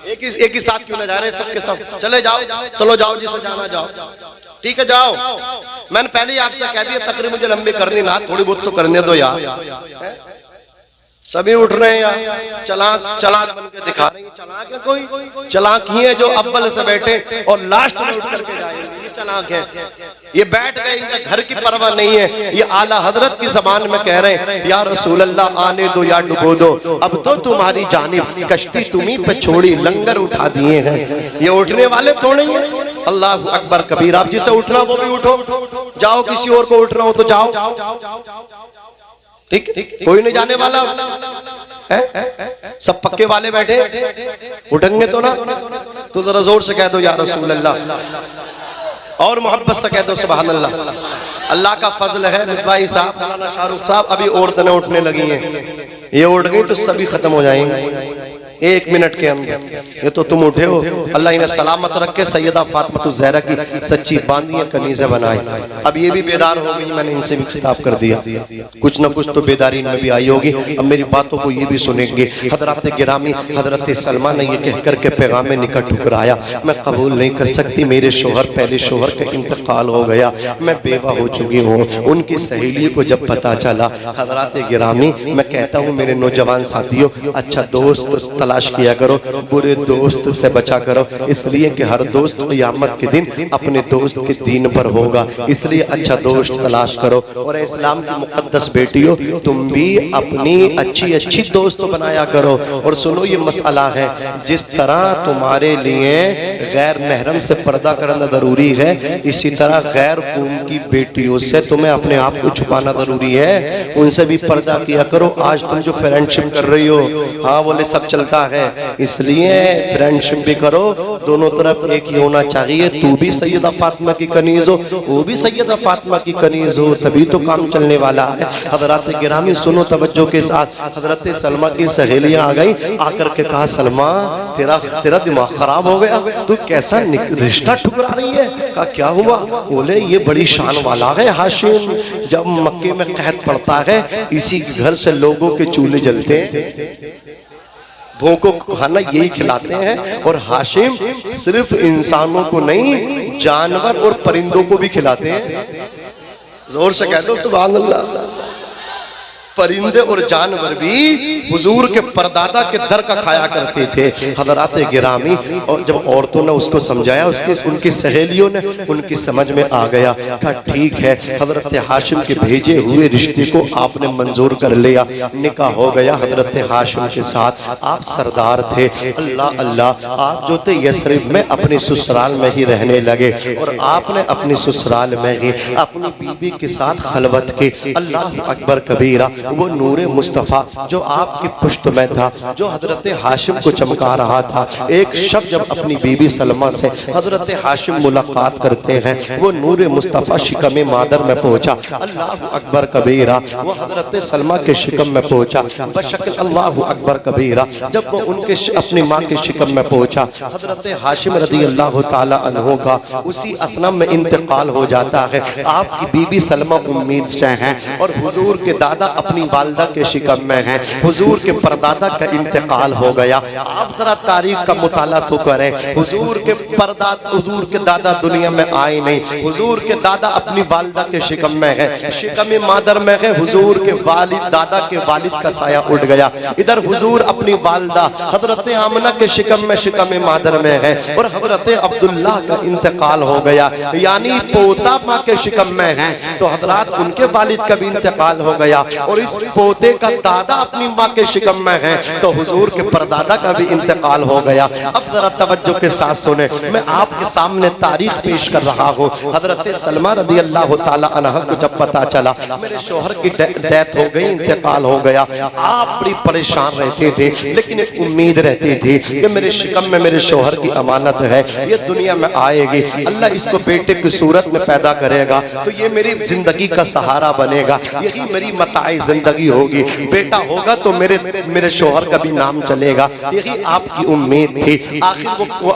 ایک ہی ساتھ کیوں نہ جا رہے سب کے سب؟ چلے جاؤ، چلو جاؤ جسے جانا جاؤ، ٹھیک ہے جاؤ۔ میں نے پہلے ہی آپ سے کہہ دیا تقریر مجھے لمبی کرنی نہ، تھوڑی بہت تو کرنے دو یار۔ سبھی اٹھ رہے ہیں یار، چلاک بن کے دکھا رہے ہیں۔ چلاک ہے کوئی؟ چلاک ہی ہے جو اول سے بیٹھے اور لاسٹ میں اٹھ کر کے جائیں گے، یہ چلاک ہے۔ یہ بیٹھ گئے، ان کا گھر کی پرواہ نہیں ہے۔ یہ اعلیٰ حضرت کی زبان میں کہہ رہے ہیں یا رسول اللہ آنے دو یا ڈبو دو، اب تو تمہاری جانب کشتی تمہیں پہ چھوڑی، لنگر اٹھا دیے ہیں۔ یہ اٹھنے والے تو نہیں ہیں۔ اللہ اکبر کبیر، آپ جسے اٹھنا وہ بھی اٹھو، جاؤ کسی اور کو اٹھنا ہو تو جاؤ، ٹھیک؟ کوئی نہیں جانے والا، سب پکے والے بیٹھے، اٹھیں گے تو نا؟ تو ذرا زور سے کہہ دو یا رسول اللہ، اور محبت سے کہہ دو سبحان اللہ۔ اللہ کا فضل ہے مصباحی صاحب، مولانا شاہ رخ صاحب، ابھی عورتیں اٹھنے لگی ہیں، یہ اٹھ گئی تو سبھی ختم ہو جائیں گے ایک منٹ کے اندر۔ یہ تو تم اٹھے ہو، اللہ انہیں سلامت رکھ کے سیدہ فاطمہ الزہرا کی سچی باندیاں کنیزیں بنائیں۔ اب یہ بھی بیدار ہو گئی، میں نے ان سے بھی خطاب کر دیا، کچھ نہ کچھ تو بیداری ان میں بھی آئی ہوگی، اب میری باتوں کو یہ بھی سنیں گے۔ حضرات گرامی، حضرت سلمہ نے یہ کہہ کر کے پیغام نکاح ٹھکرایا، میں قبول نہیں کر سکتی، میرے شوہر، پہلے شوہر کا انتقال ہو گیا، میں بیوہ ہو چکی ہوں۔ ان کی سہیلی کو جب پتا چلا، حضرات گرامی میں کہتا ہوں میرے نوجوان ساتھیوں، اچھا دوست تلاش کیا کرو، برے دوست سے بچا کرو، اس لیے کہ ہر دوست قیامت کے دن اپنے دوست کے دین پر ہوگا، اس لیے اچھا دوست تلاش کرو۔ اور اسلام کی مقدس بیٹیوں، تم بھی اپنی اچھی دوست بنایا کرو۔ اور سنو یہ مسئلہ ہے، جس طرح تمہارے لیے غیر محرم سے پردہ کرنا ضروری ہے، اسی طرح غیر قوم کی بیٹیوں سے تمہیں اپنے آپ کو چھپانا ضروری ہے، ان سے بھی پردہ کیا کرو۔ آج تم جو فرینڈشپ کر رہی ہو، ہاں بولے سب چلتا ہے، اس لیے فرینڈشپ بھی کرو، دونوں طرف ایک ہی ہونا چاہیے، تو بھی سیدہ فاطمہ کی کنیز ہو، وہ بھی سیدہ فاطمہ کی کنیز ہو، تبھی تو کام چلنے والا ہے۔ حضرات گرامی سنو توجہ کے ساتھ، حضرت سلمہ کی سہیلیاں آ گئی، آ کر کے کہا سلمہ تیرا دماغ خراب ہو گیا، تو کیسا رشتہ ٹھکرا رہی ہے؟ کہا کیا ہوا؟ بولے یہ بڑی شان والا ہے ہاشم، جب مکے میں قحط پڑتا ہے اسی گھر سے لوگوں کے چولہے جلتے ہیں، بھوکوں کو کھانا یہی کھلاتے ہیں، اور ہاشم صرف انسانوں کو نہیں جانور اور پرندوں کو بھی کھلاتے ہیں۔ زور سے کہہ دو سبحان اللہ۔ پرندے اور جانور بھی حضور کے پردادا کے در کا کھایا کرتے تھے۔ حضرات گرامی، اور جب عورتوں نے اس کو سمجھایا، ان کی سہیلیوں نے، ان کی سمجھ میں آ گیا، کہا ٹھیک ہے، حضرت ہاشم کے بھیجے ہوئے رشتے کو آپ نے منظور کر لیا، نکاح ہو گیا حضرت ہاشم کے ساتھ۔ آپ سردار تھے، اللہ اللہ، آپ جو تھے یثرب میں اپنے سسرال میں ہی رہنے لگے، اور آپ نے اپنے سسرال میں ہی اپنی بیوی کے ساتھ خلوت کی۔ اللہ اکبر کبیرہ، وہ نور مصطفیٰ جو آپ کی پشت میں تھا، جو حضرت ہاشم کو چمکا رہا تھا، ایک شب جب اپنی بیوی سلمہ سے حضرت ہاشم ملاقات کرتے ہیں، وہ نور مصطفیٰ شکم مادر میں پہنچا۔ اللہ اکبر کبیرہ، وہ حضرت سلمہ کے شکم میں پہنچا بشکل اللہ اکبر کبیرہ۔ جب وہ ان کے اپنی ماں کے شکم میں پہنچا، حضرت ہاشم رضی اللہ تعالی عنہ کا اسی اسنا میں انتقال ہو جاتا ہے۔ آپ کی بیوی سلمہ امید سے ہیں، اور حضور کے دادا اپنی والدہ کے شکم میں ہیں، حضور کے پردادا کا انتقال ہو گیا۔ آپ ذرا تاریخ کا مطالعہ تو کریں، حضور کے دادا دنیا میں آئے نہیں، حضور کے دادا اپنی والدہ کے شکم میں ہیں، شکم مادر میں ہیں، حضور کے والد دادا کے والد کا سایہ اٹھ گیا۔ ادھر حضور اپنی والدہ حضرت آمنہ کے شکم میں شکم مادر میں ہے، اور حضرت عبداللہ کا انتقال ہو گیا، یعنی پوتا ماں کے شکم میں ہے تو حضرات ان کے والد کا بھی انتقال ہو گیا، اور اس پوتے کا دادا اپنی ماں کے شکم میں ہے تو حضور کے پردادا کا بھی انتقال ہو گیا۔ اب ذرا توجہ کے ساتھ سنیں، میں آپ کے سامنے تاریخ پیش کر رہا ہوں۔ حضرت سلمہ رضی اللہ تعالی عنہ کو جب پتا چلا میرے شوہر کی ڈیتھ ہو گئی، انتقال ہو گیا، آپ بڑی پریشان رہتے تھے، لیکن ایک امید رہتی تھی کہ میرے شکم میں میرے شوہر کی امانت ہے، یہ دنیا میں آئے گی، اللہ اس کو بیٹے کی صورت میں پیدا کرے گا تو یہ میری زندگی کا سہارا بنے گا، یہی میری متاع زندگی ہوگی، بیٹا ہوگا تو میرے شوہر کا بھی نام چلے گا، یہی آپ کی امید تھی۔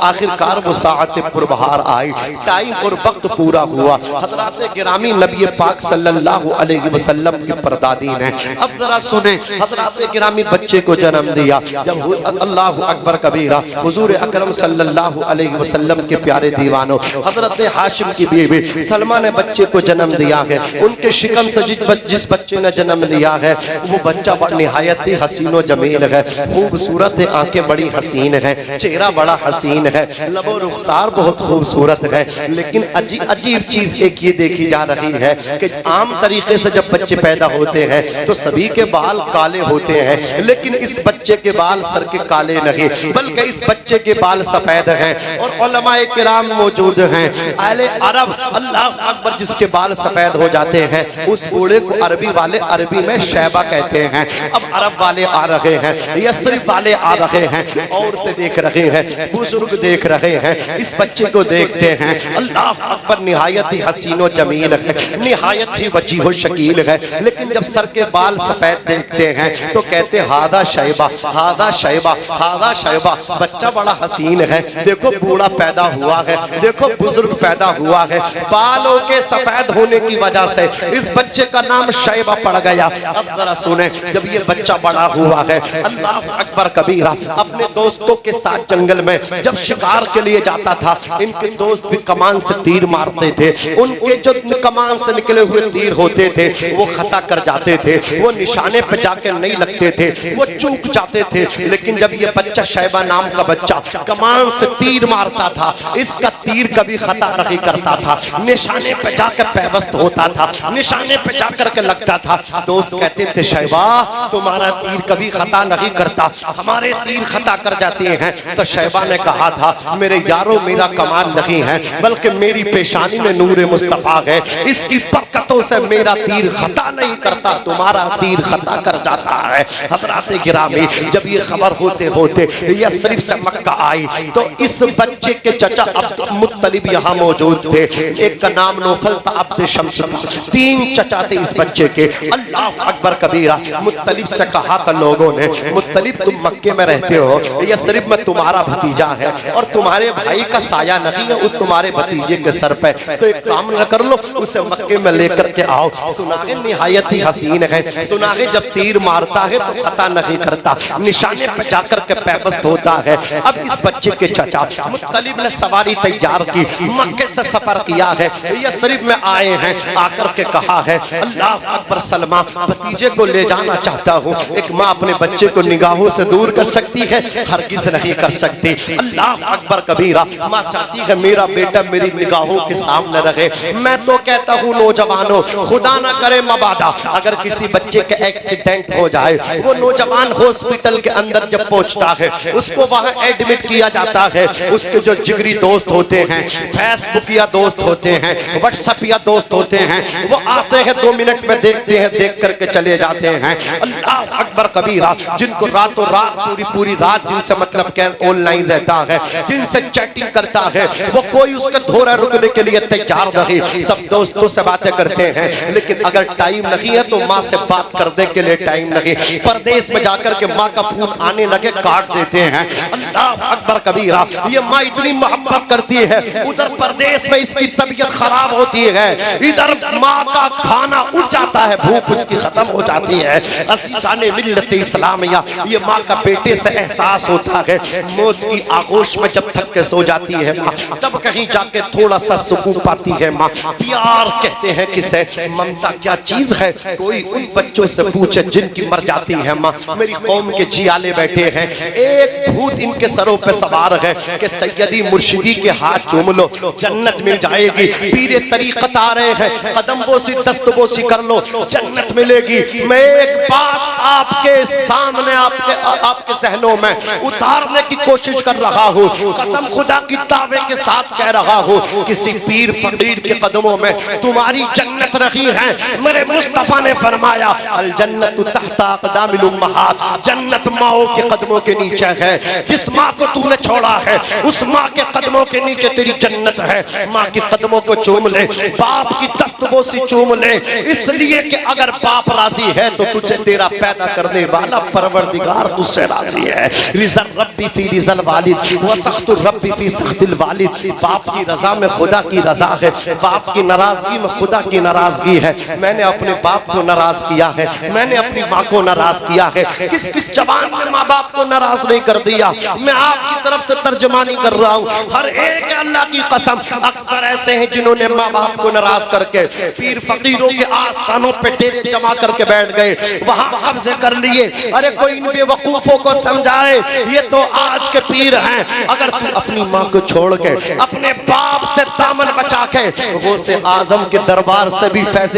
آخرکار وہ ساعت پربہار آئی، ٹائم اور وقت پورا ہوا۔ حضرات گرامی نبی پاک صلی اللہ علیہ وسلم کی پردادین ہیں۔ اب ذرا سنیں، حضرات گرامی بچے کو جنم دیا، جب اللہ اکبر کبیرہ، حضور اکرم صلی اللہ علیہ وسلم کے پیارے دیوانوں، حضرت ہاشم کی بیوی سلمہ نے بچے کو جنم دیا ہے، ان کے شکم سے جس بچے نے جنم لیا ہے وہ بچہ نہایت ہی حسین و جمیل ہے، خوبصورت ہے، آنکھیں بڑی حسین ہے، چہرہ بڑا حسین ہے، لب و رخسار بہت خوبصورت ہے، لیکن عجیب چیز ایک یہ دیکھی جا رہی ہے کہ عام طریقے سے جب بچے پیدا ہوتے ہیں تو سبھی کے بال کالے ہوتے ہیں، لیکن اس بچے کے بال سر کے کالے نہیں بلکہ اس بچے کے بال سفید ہیں، اور علماء کرام موجود ہیں اہل عرب، اللہ اکبر، جس کے بال سفید ہو جاتے ہیں اس بوڑھے کو عربی والے عربی میں شیبہ کہتے ہیں۔ اب عرب والے آ رہے ہیں، یثرب والے آ رہے ہیں، عورتیں دیکھ رہے ہیں، بزرگ دیکھ رہے ہیں، اس بچے کو دیکھتے ہیں، اللہ اکبر، نہایت ہی حسین و جمیل ہے، نہایت ہی وجیح و شکیل ہے، لیکن جب سر کے بال سفید دیکھتے ہیں تو کہتے ہادہ شیبہ، ہادہ شیبہ، ہادہ شیبہ، بچہ بڑا حسین ہے، دیکھو بوڑھا پیدا ہوا ہے، دیکھو بزرگ پیدا ہوا ہے، بالوں کے سفید ہونے کی وجہ سے اس بچے کا نام شیبہ پڑ گیا۔ اب ذرا سنیں، جب یہ بچہ بڑا ہوا ہے، اللہ اکبر کبیرہ، اپنے دوستوں کے ساتھ جنگل میں جب شکار کے لیے جاتا تھا، ان کے دوست بھی کمان سے تیر مارتے تھے، ان کے جو کمان سے نکلے ہوئے تیر ہوتے تھے وہ خطا کر جاتے تھے، وہ نشانے پہ جا کے نہیں لگتے تھے، وہ چوک جاتے تھے، لیکن جب یہ بچہ شیبہ نام کا بچہ کمان سے تیر مارتا تھا، اس کا تیر کبھی خطا نہیں کرتا تھا، نشانے پہ جا کے پیوست ہوتا تھا، نشانے پہ جا کر کے لگتا تھا۔ دوست کہتے تھے شیبہ تمہارا تیر کبھی خطا نہیں کرتا، ہمارے تیر خطا کر جاتے ہیں۔ تو شیبہ نے کہا تھا میرے یارو میرا کمال نہیں ہے بلکہ میری پیشانی میں نور مصطفیٰ ہے، اس کی برکتوں سے میرا تیر خطا نہیں کرتا، تمہارا تیر خطا کر جاتا ہے۔ حضرات گرامی، جب یہ خبر ہوتے ہوتے یثرب سے مکہ آئی تو اس بچے کے چچا عبد مطلب یہاں موجود تھے، ایک کا نام نوفل تھا، عبد شمس تھا، تین چچا تھے اس بچے کے۔ اللہ اکبر کبیرہ، مطلب سے کہا تھا لوگوں نے مطلب تم مکے میں رہتے ہو، یثرب میں تمہارا بھتیجا ہے اور تمہارے بھائی کا سایہ نہیں ہے اس تمہارے بھتیجے کے سر پہ، تو ایک کام نہ کر لو اسے مکے میں لے کر کے آؤ۔ سناہے نہایت ہی حسین ہے، سناہے جب تیر مارتا ہے تو خطا نہیں کرتا، نشانے پہ جا کر کے پیوست ہوتا ہے۔ اب اس بچے کے چچا مطلب نے سواری تیار کی، مکے سے سفر کیا ہے، یثرب میں آئے ہیں، آ کر کے کہا ہے اللہ اکبر سلمہ بھتیجے کو لے جانا چاہتا ہوں۔ ایک ماں اپنے بچے کو نگاہوں سے دور کر سکتی ہے؟ ہرگز نہیں کر سکتی۔ اللہ اکبر کبیرہ، ماں چاہتی ہے میرا بیٹا میری نگاہوں کے سامنے رہے۔ میں تو کہتا ہوں نوجوانوں، خدا نہ کرے مبادا اگر کسی بچے کے ایکسیڈنٹ ہو جائے، وہ نوجوان ہاسپٹل کے اندر جب پہنچتا ہے اس کو وہاں ایڈمٹ کیا جاتا ہے، اس کے جو جگری دوست ہوتے ہیں، فیس بک یا دوست ہوتے ہیں، واٹس ایپ یا دوست ہوتے ہیں، وہ آتے ہیں 2 منٹ میں دیکھتے ہیں، دیکھ کر کے چلے جاتے ہیں۔ اللہ اکبر کبیرہ، جن کو راتوں رات پوری رات جن سے مطلب کہ آن لائن رہتا ہے، جن سے چیٹنگ کرتا ہے، وہ کوئی اس کے دھورے رکنے کے لیے تیار نہیں، سب دوستوں سے باتیں کرتے کرتے ہیں، لیکن اگر ٹائم نہیں ہے تو ماں سے بات کرنے کے لیے ٹائم نہیں، پردیس میں جا کر کے ماں کا فون آنے لگے کاٹ دیتے ہیں۔ اللہ اکبر کبیرہ، یہ ماں اتنی محبت کرتی ہے، ادھر پردیس میں اس کی طبیعت خراب ہوتی ہے، ادھر ماں کا کھانا اٹھ جاتا ہے، بھوک اس کی ختم ہو جاتی ہے۔ عزیزان ملت اسلامیہ، یہ ماں کا بیٹے سے احساس ہوتا ہے، موت کی آغوش میں جب تھک کے سو جاتی ہے ماں، تب کہیں جا کے تھوڑا سا سکون پاتی ہے ماں۔ پیار کہتے ہیں کسے، ممتا کیا چیز ہے، کوئی ان بچوں سے پوچھے جن کی مر جاتی ہے ماں۔ میری قوم کے جیالے بیٹھے ہیں، ایک بھوت ان کے سروں پہ سوار ہے کہ سیدی مرشدی کے ہاتھ چوم لو جنت مل جائے گی، پیر طریقت آ رہے ہیں قدم بوسی دست بوسی کر لو جنت ملے گی۔ میں ایک بات آپ کے سامنے آپ کے ذہنوں میں اتارنے کی کوشش کر رہا ہوں، قسم خدا کی دعوے کے ساتھ کہہ رہا ہوں، کسی پیر فقیر کے قدموں میں تمہاری جنت رہی ہے۔ میرے مصطفیٰ نے فرمایا الجنت تحت اقدام الامہات، جنت ماؤں کے قدموں کے نیچے ہے، جس ماں کو تو نے چھوڑا ہے اس ماں کے قدموں کے نیچے تیری جنت ہے۔ ماں کی قدموں کو چوم لے، باپ کی دست بوسی چوم لے، اس لیے کہ اگر باپ راضی ہے تو تجھے تیرا پیدا کرنے والا پروردگار تجھ سے راضی ہے۔ رضا ربی فی رضا الوالد وسخط الرب فی سخط الوالد، باپ کی رضا میں خدا کی رضا ہے، باپ کی ناراضگی میں خدا کی ناراضگی ہے۔ میں نے اپنے باپ کو ناراض کیا ہے، میں نے اپنی ماں کو ناراض کیا ہے، کس کس جوان میں ماں باپ کو ناراض نہیں کر دیا۔ میں آپ کی طرف سے ترجمانی کر رہا ہوں، ہر ایک اللہ کی قسم اکثر ایسے ہیں جنہوں نے ماں باپ کو ناراض کر کے پیر فقیروں کے آستانوں پہ ڈیرے جمع کر کے بیٹھ گئے، وہاں قبضے کر لیے۔ ارے کوئی ان بے وقوفوں کو سمجھائے، یہ تو آج کے پیر ہیں۔ اگر تو اپنی ماں کو چھوڑ کے اپنے باپ سے دامن بچا کے غوث اعظم کے دربار سے بھی فیض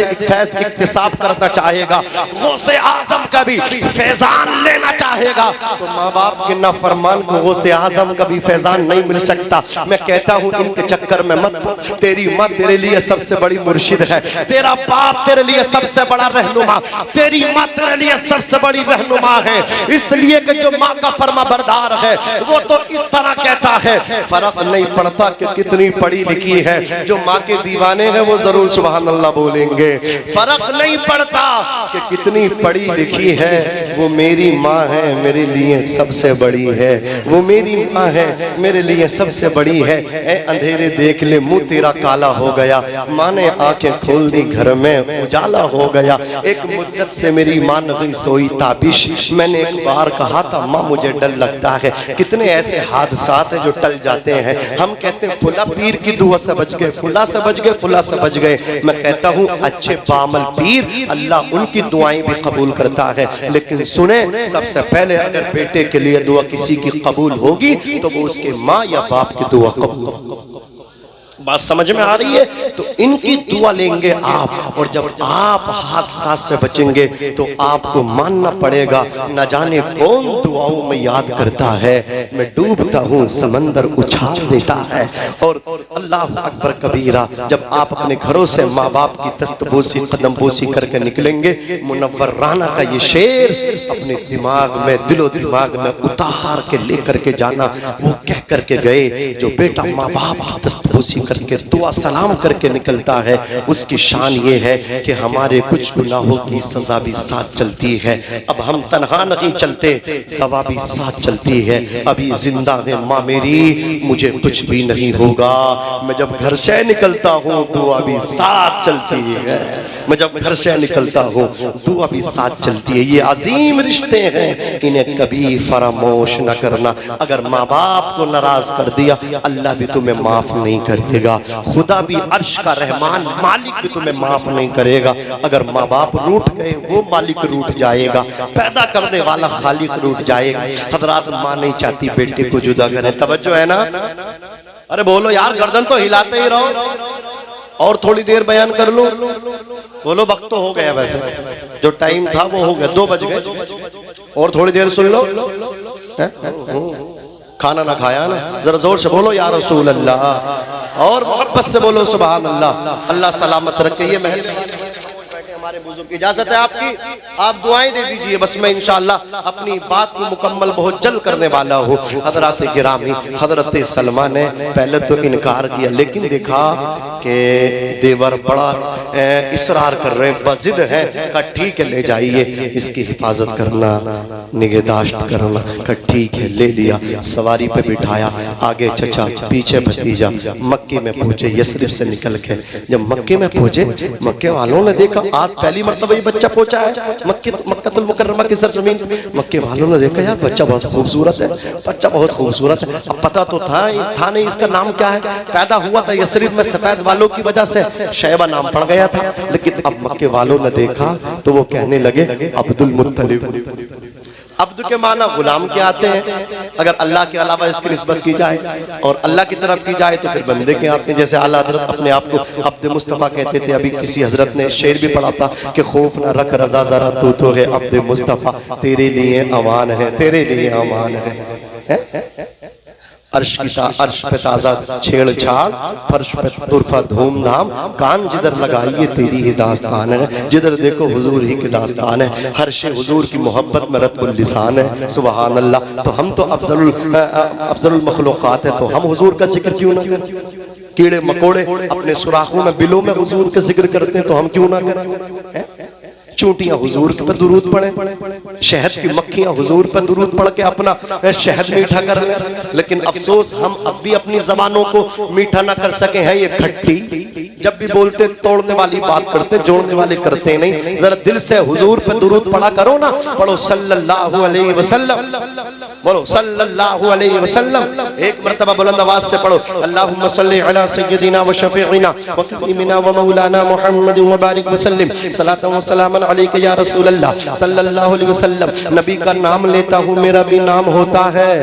اکتساب کرنا چاہے گا، غوث اعظم کا بھی فیضان لینا چاہے گا، تو ماں باپ کے نافرمان کو غوث اعظم کا بھی فیضان نہیں مل سکتا۔ میں کہتا ہوں ان کے چکر میں مت پڑ، تیری ماں تیرے لیے سب سے بڑی مرشد ہے، تیرا باپ تیرے لیے سب سے بڑا رہنما، تیری ماں تیرے لیے سب سے بڑی رہنما ہے۔ اس لیے کہ جو ماں کا فرما بردار ہے وہ تو اس طرح کہتا ہے، فرق نہیں پڑتا کہ کتنی پڑھی لکھی ہے، جو ماں کے دیوانے ہیں وہ ضرور سبحان اللہ بولیں گے۔ فرق نہیں پڑتا کہ کتنی پڑھی لکھی ہے، وہ میری ماں ہے میرے لیے سب سے بڑی ہے، وہ میری ماں ہے میرے لیے سب سے بڑی ہے۔ اے اندھیرے دیکھ لے منہ تیرا کالا ہو گیا، ماں نے آنکھیں کھول دی گھر میں اجالا ہو گیا۔ ایک مدت سے میری ماں نہ گئی سوئی تابش، میں نے ایک بار کہا تھا ماں مجھے ڈر لگتا ہے۔ کتنے ایسے حادثات ہیں جو ٹل جاتے ہیں، ہم کہتے ہیں فلاں پیر کی دعا سے بچ گئے، فلاں سے بچ گئے، فلاں سے بچ گئے۔ میں کہتا ہوں اچھے بعمل پیر اللہ ان کی دعائیں بھی قبول کرتا ہے، لیکن سنیں سب سے پہلے اگر بیٹے کے لیے دعا کسی کی قبول ہوگی تو وہ اس کے ماں یا باپ کی دعا قبول ہوگی۔ بات سمجھ میں آ رہی ہے؟ تو ان کی دعا لیں گے آپ، اور جب آپ حادثات سے بچیں گے تو آپ کو ماننا پڑے گا نہ جانے کون دعاؤں میں یاد کرتا ہے، میں ڈوبتا ہوں سمندر اچھال دیتا ہے۔ اور اللہ اکبر کبیرہ، جب آپ اپنے گھروں سے ماں باپ کی دست بوسی قدم بوسی کر کے نکلیں گے، منور رانا کا یہ شعر اپنے دماغ میں دل و دماغ میں اتار کے لے کر کے جانا۔ وہ کہہ کر کے گئے جو بیٹا ماں باپ کی دست بوسی کر کے دعا سلام کر کے نکلتا ہے، اس کی شان یہ ہے کہ ہمارے کچھ گناہوں کی سزا بھی ساتھ چلتی ہے۔ اب ہم تنہا نہیں چلتے، دوا بھی ساتھ چلتی ہے۔ ابھی زندہ ہے ماں میری، مجھے کچھ بھی نہیں ہوگا، میں جب گھر سے نکلتا ہوں دعا بھی ساتھ چلتی ہے، میں جب گھر سے نکلتا ہوں دعا بھی ساتھ چلتی ہے۔ یہ عظیم رشتے ہیں، انہیں کبھی فراموش نہ کرنا۔ اگر ماں باپ کو ناراض کر دیا اللہ بھی تمہیں معاف نہیں کرے گا، خدا بھی عرش کا رحمان مالک بھی تمہیں معاف نہیں کرے گا۔ اگر ماں باپ روٹ گئے وہ مالک روٹ جائے گا، پیدا کرنے والا خالق روٹ جائے گا۔ حضرات ماں نہیں چاہتی بیٹے کو جدا کرے، توجہ ہے نا؟ ارے بولو یار، گردن تو ہلاتے ہی رہو، اور تھوڑی دیر بیان کر لوں؟ بولو وقت تو ہو گیا، ویسے جو ٹائم تھا وہ ہو گیا، 2 بج گئے، اور تھوڑی دیر سن لو۔ کھانا نہ کھایا نا؟ ذرا زور سے بولو یا رسول اللہ، اور محبت سے بولو سبحان اللہ۔ اللہ سلامت رکھے۔ یہ محل ہمارے بزرگ کی اجازت ہے آپ کی، آپ دعائیں دے دیجئے، بس میں انشاءاللہ اپنی بات کو مکمل بہت جلد کرنے والا ہوں۔ حضرات گرامی، حضرت سلمہ نے پہلے تو انکار کیا، لیکن دیکھا کہ دیور بڑا اصرار کر رہے ہیں، بضد ہے، کہا ٹھیک ہے لے جائیے، اس کی حفاظت کرنا، نگہداشت کرنا، کہا ٹھیک ہے، لے لیا، سواری پہ بٹھایا، آگے چچا پیچھے بھتیجا، مکے میں پہنچے، یثرب سے نکل کے جب مکے میں پہنچے، مکے والوں نے دیکھا آج پہلی مرتبہ یہ بچہ پہنچا ہے مکہ المکرمہ کی سرزمین، مکے والوں نے دیکھا یار بچہ بہت خوبصورت ہے، بچہ بہت خوبصورت ہے، اب پتہ تو تھا نہیں اس کا نام کیا ہے، پیدا ہوا تھا یثرب میں سفید والوں کی وجہ سے شیبہ نام پڑ گیا تھا، لیکن اب مکے والوں نے دیکھا تو وہ کہنے لگے عبد المطلب۔ عبد کے معنی غلام کے آتے ہیں، اگر اللہ کے علاوہ اس کی نسبت کی جائے اور اللہ کی طرف کی جائے تو پھر بندے کے آتے ہیں، جیسے اعلیٰ حضرت اپنے آپ کو عبد مصطفیٰ کہتے تھے۔ ابھی کسی حضرت نے شعر بھی پڑھا تھا کہ خوف نہ رکھ رضا ذرا تو ہے عبد مصطفیٰ، تیرے لیے امان ہے، تیرے لیے امان ہے۔ عرش پہ تازہ چھیڑ چھاڑ، فرش پہ طرفہ دھوم دھام، کان جدھر لگائیے تیری ہی داستان ہے، جدھر دیکھو حضور ہی کی داستان ہے، ہر شے حضور کی محبت میں رتب اللسان ہے۔ سبحان اللہ، تو ہم تو افضل المخلوقات ہے، تو ہم حضور کا ذکر کیوں نہ کریں؟ کیڑے مکوڑے اپنے سوراخوں میں بلوں میں حضور کا ذکر کرتے ہیں، تو ہم کیوں نہ کریں؟ چونٹیاں حضور پہ درود پڑھیں، شہد کی مکھیاں حضور پہ درود پڑھ کے اپنا شہد میٹھا کر لیں، لیکن افسوس ہم اب بھی اپنی زبانوں کو میٹھا نہ کر سکے ہیں، یہ کھٹی، جب بھی بولتے توڑنے والی بات کرتے، جوڑنے والے کرتے نہیں۔ ذرا دل سے حضور پہ درود پڑھا کرو نا، پڑھو صلی اللہ علیہ وسلم، بولو صلی اللہ علیہ وسلم، ایک مرتبہ بلند آواز سے پڑھو، اللہم صلی علی سیدنا و شفیعنا و کریم و مولانا محمد و بارک وسلم، صلاۃ و سلام علیک یا رسول اللہ صلی اللہ علیہ وسلم۔ نبی کا نام لیتا ہوں میرا بھی نام ہوتا ہے،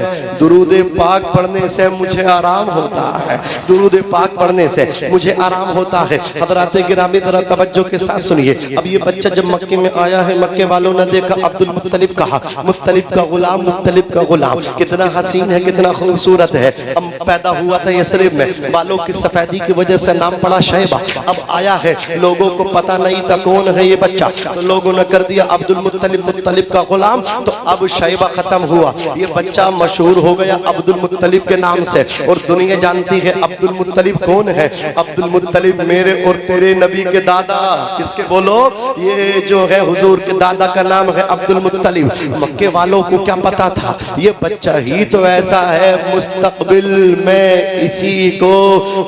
درود پاک پڑھنے سے مجھے آرام ہوتا ہے، درود پاک پڑھنے سے مجھے آرام ہوتا ہے۔ حضرات گرامی ذرا توجہ کے ساتھ سنیے، اب یہ بچہ جب مکے میں آیا ہے، مکے والوں نے دیکھا عبد المطلب کہا، مطلب کا غلام، مطلب کا غلام، کتنا حسین ہے، کتنا خوبصورت ہے، اب پیدا ہوا تھا یثرب میں، بالوں کی سفیدی کی وجہ سے نام پڑا شیبہ، اب آیا ہے، لوگوں کو پتہ نہیں تھا کون ہے یہ بچہ، تو لوگوں نے کر دیا عبد المطلب، مطلب کا غلام، تو اب شیبہ ختم ہوا، یہ بچہ مشہور ہو گیا عبد المطلب کے نام سے، اور دنیا جانتی ہے عبد المطلب کون ہے، عبد المطلب میرے اور تیرے نبی کے دادا، کس کے بولو، یہ جو ہے حضور کے دادا کا نام ہے عبد المطلب۔ مکے والوں کو کیا پتا تھا، یہ بچہ ہی تو ایسا ہے، مستقبل میں اسی کو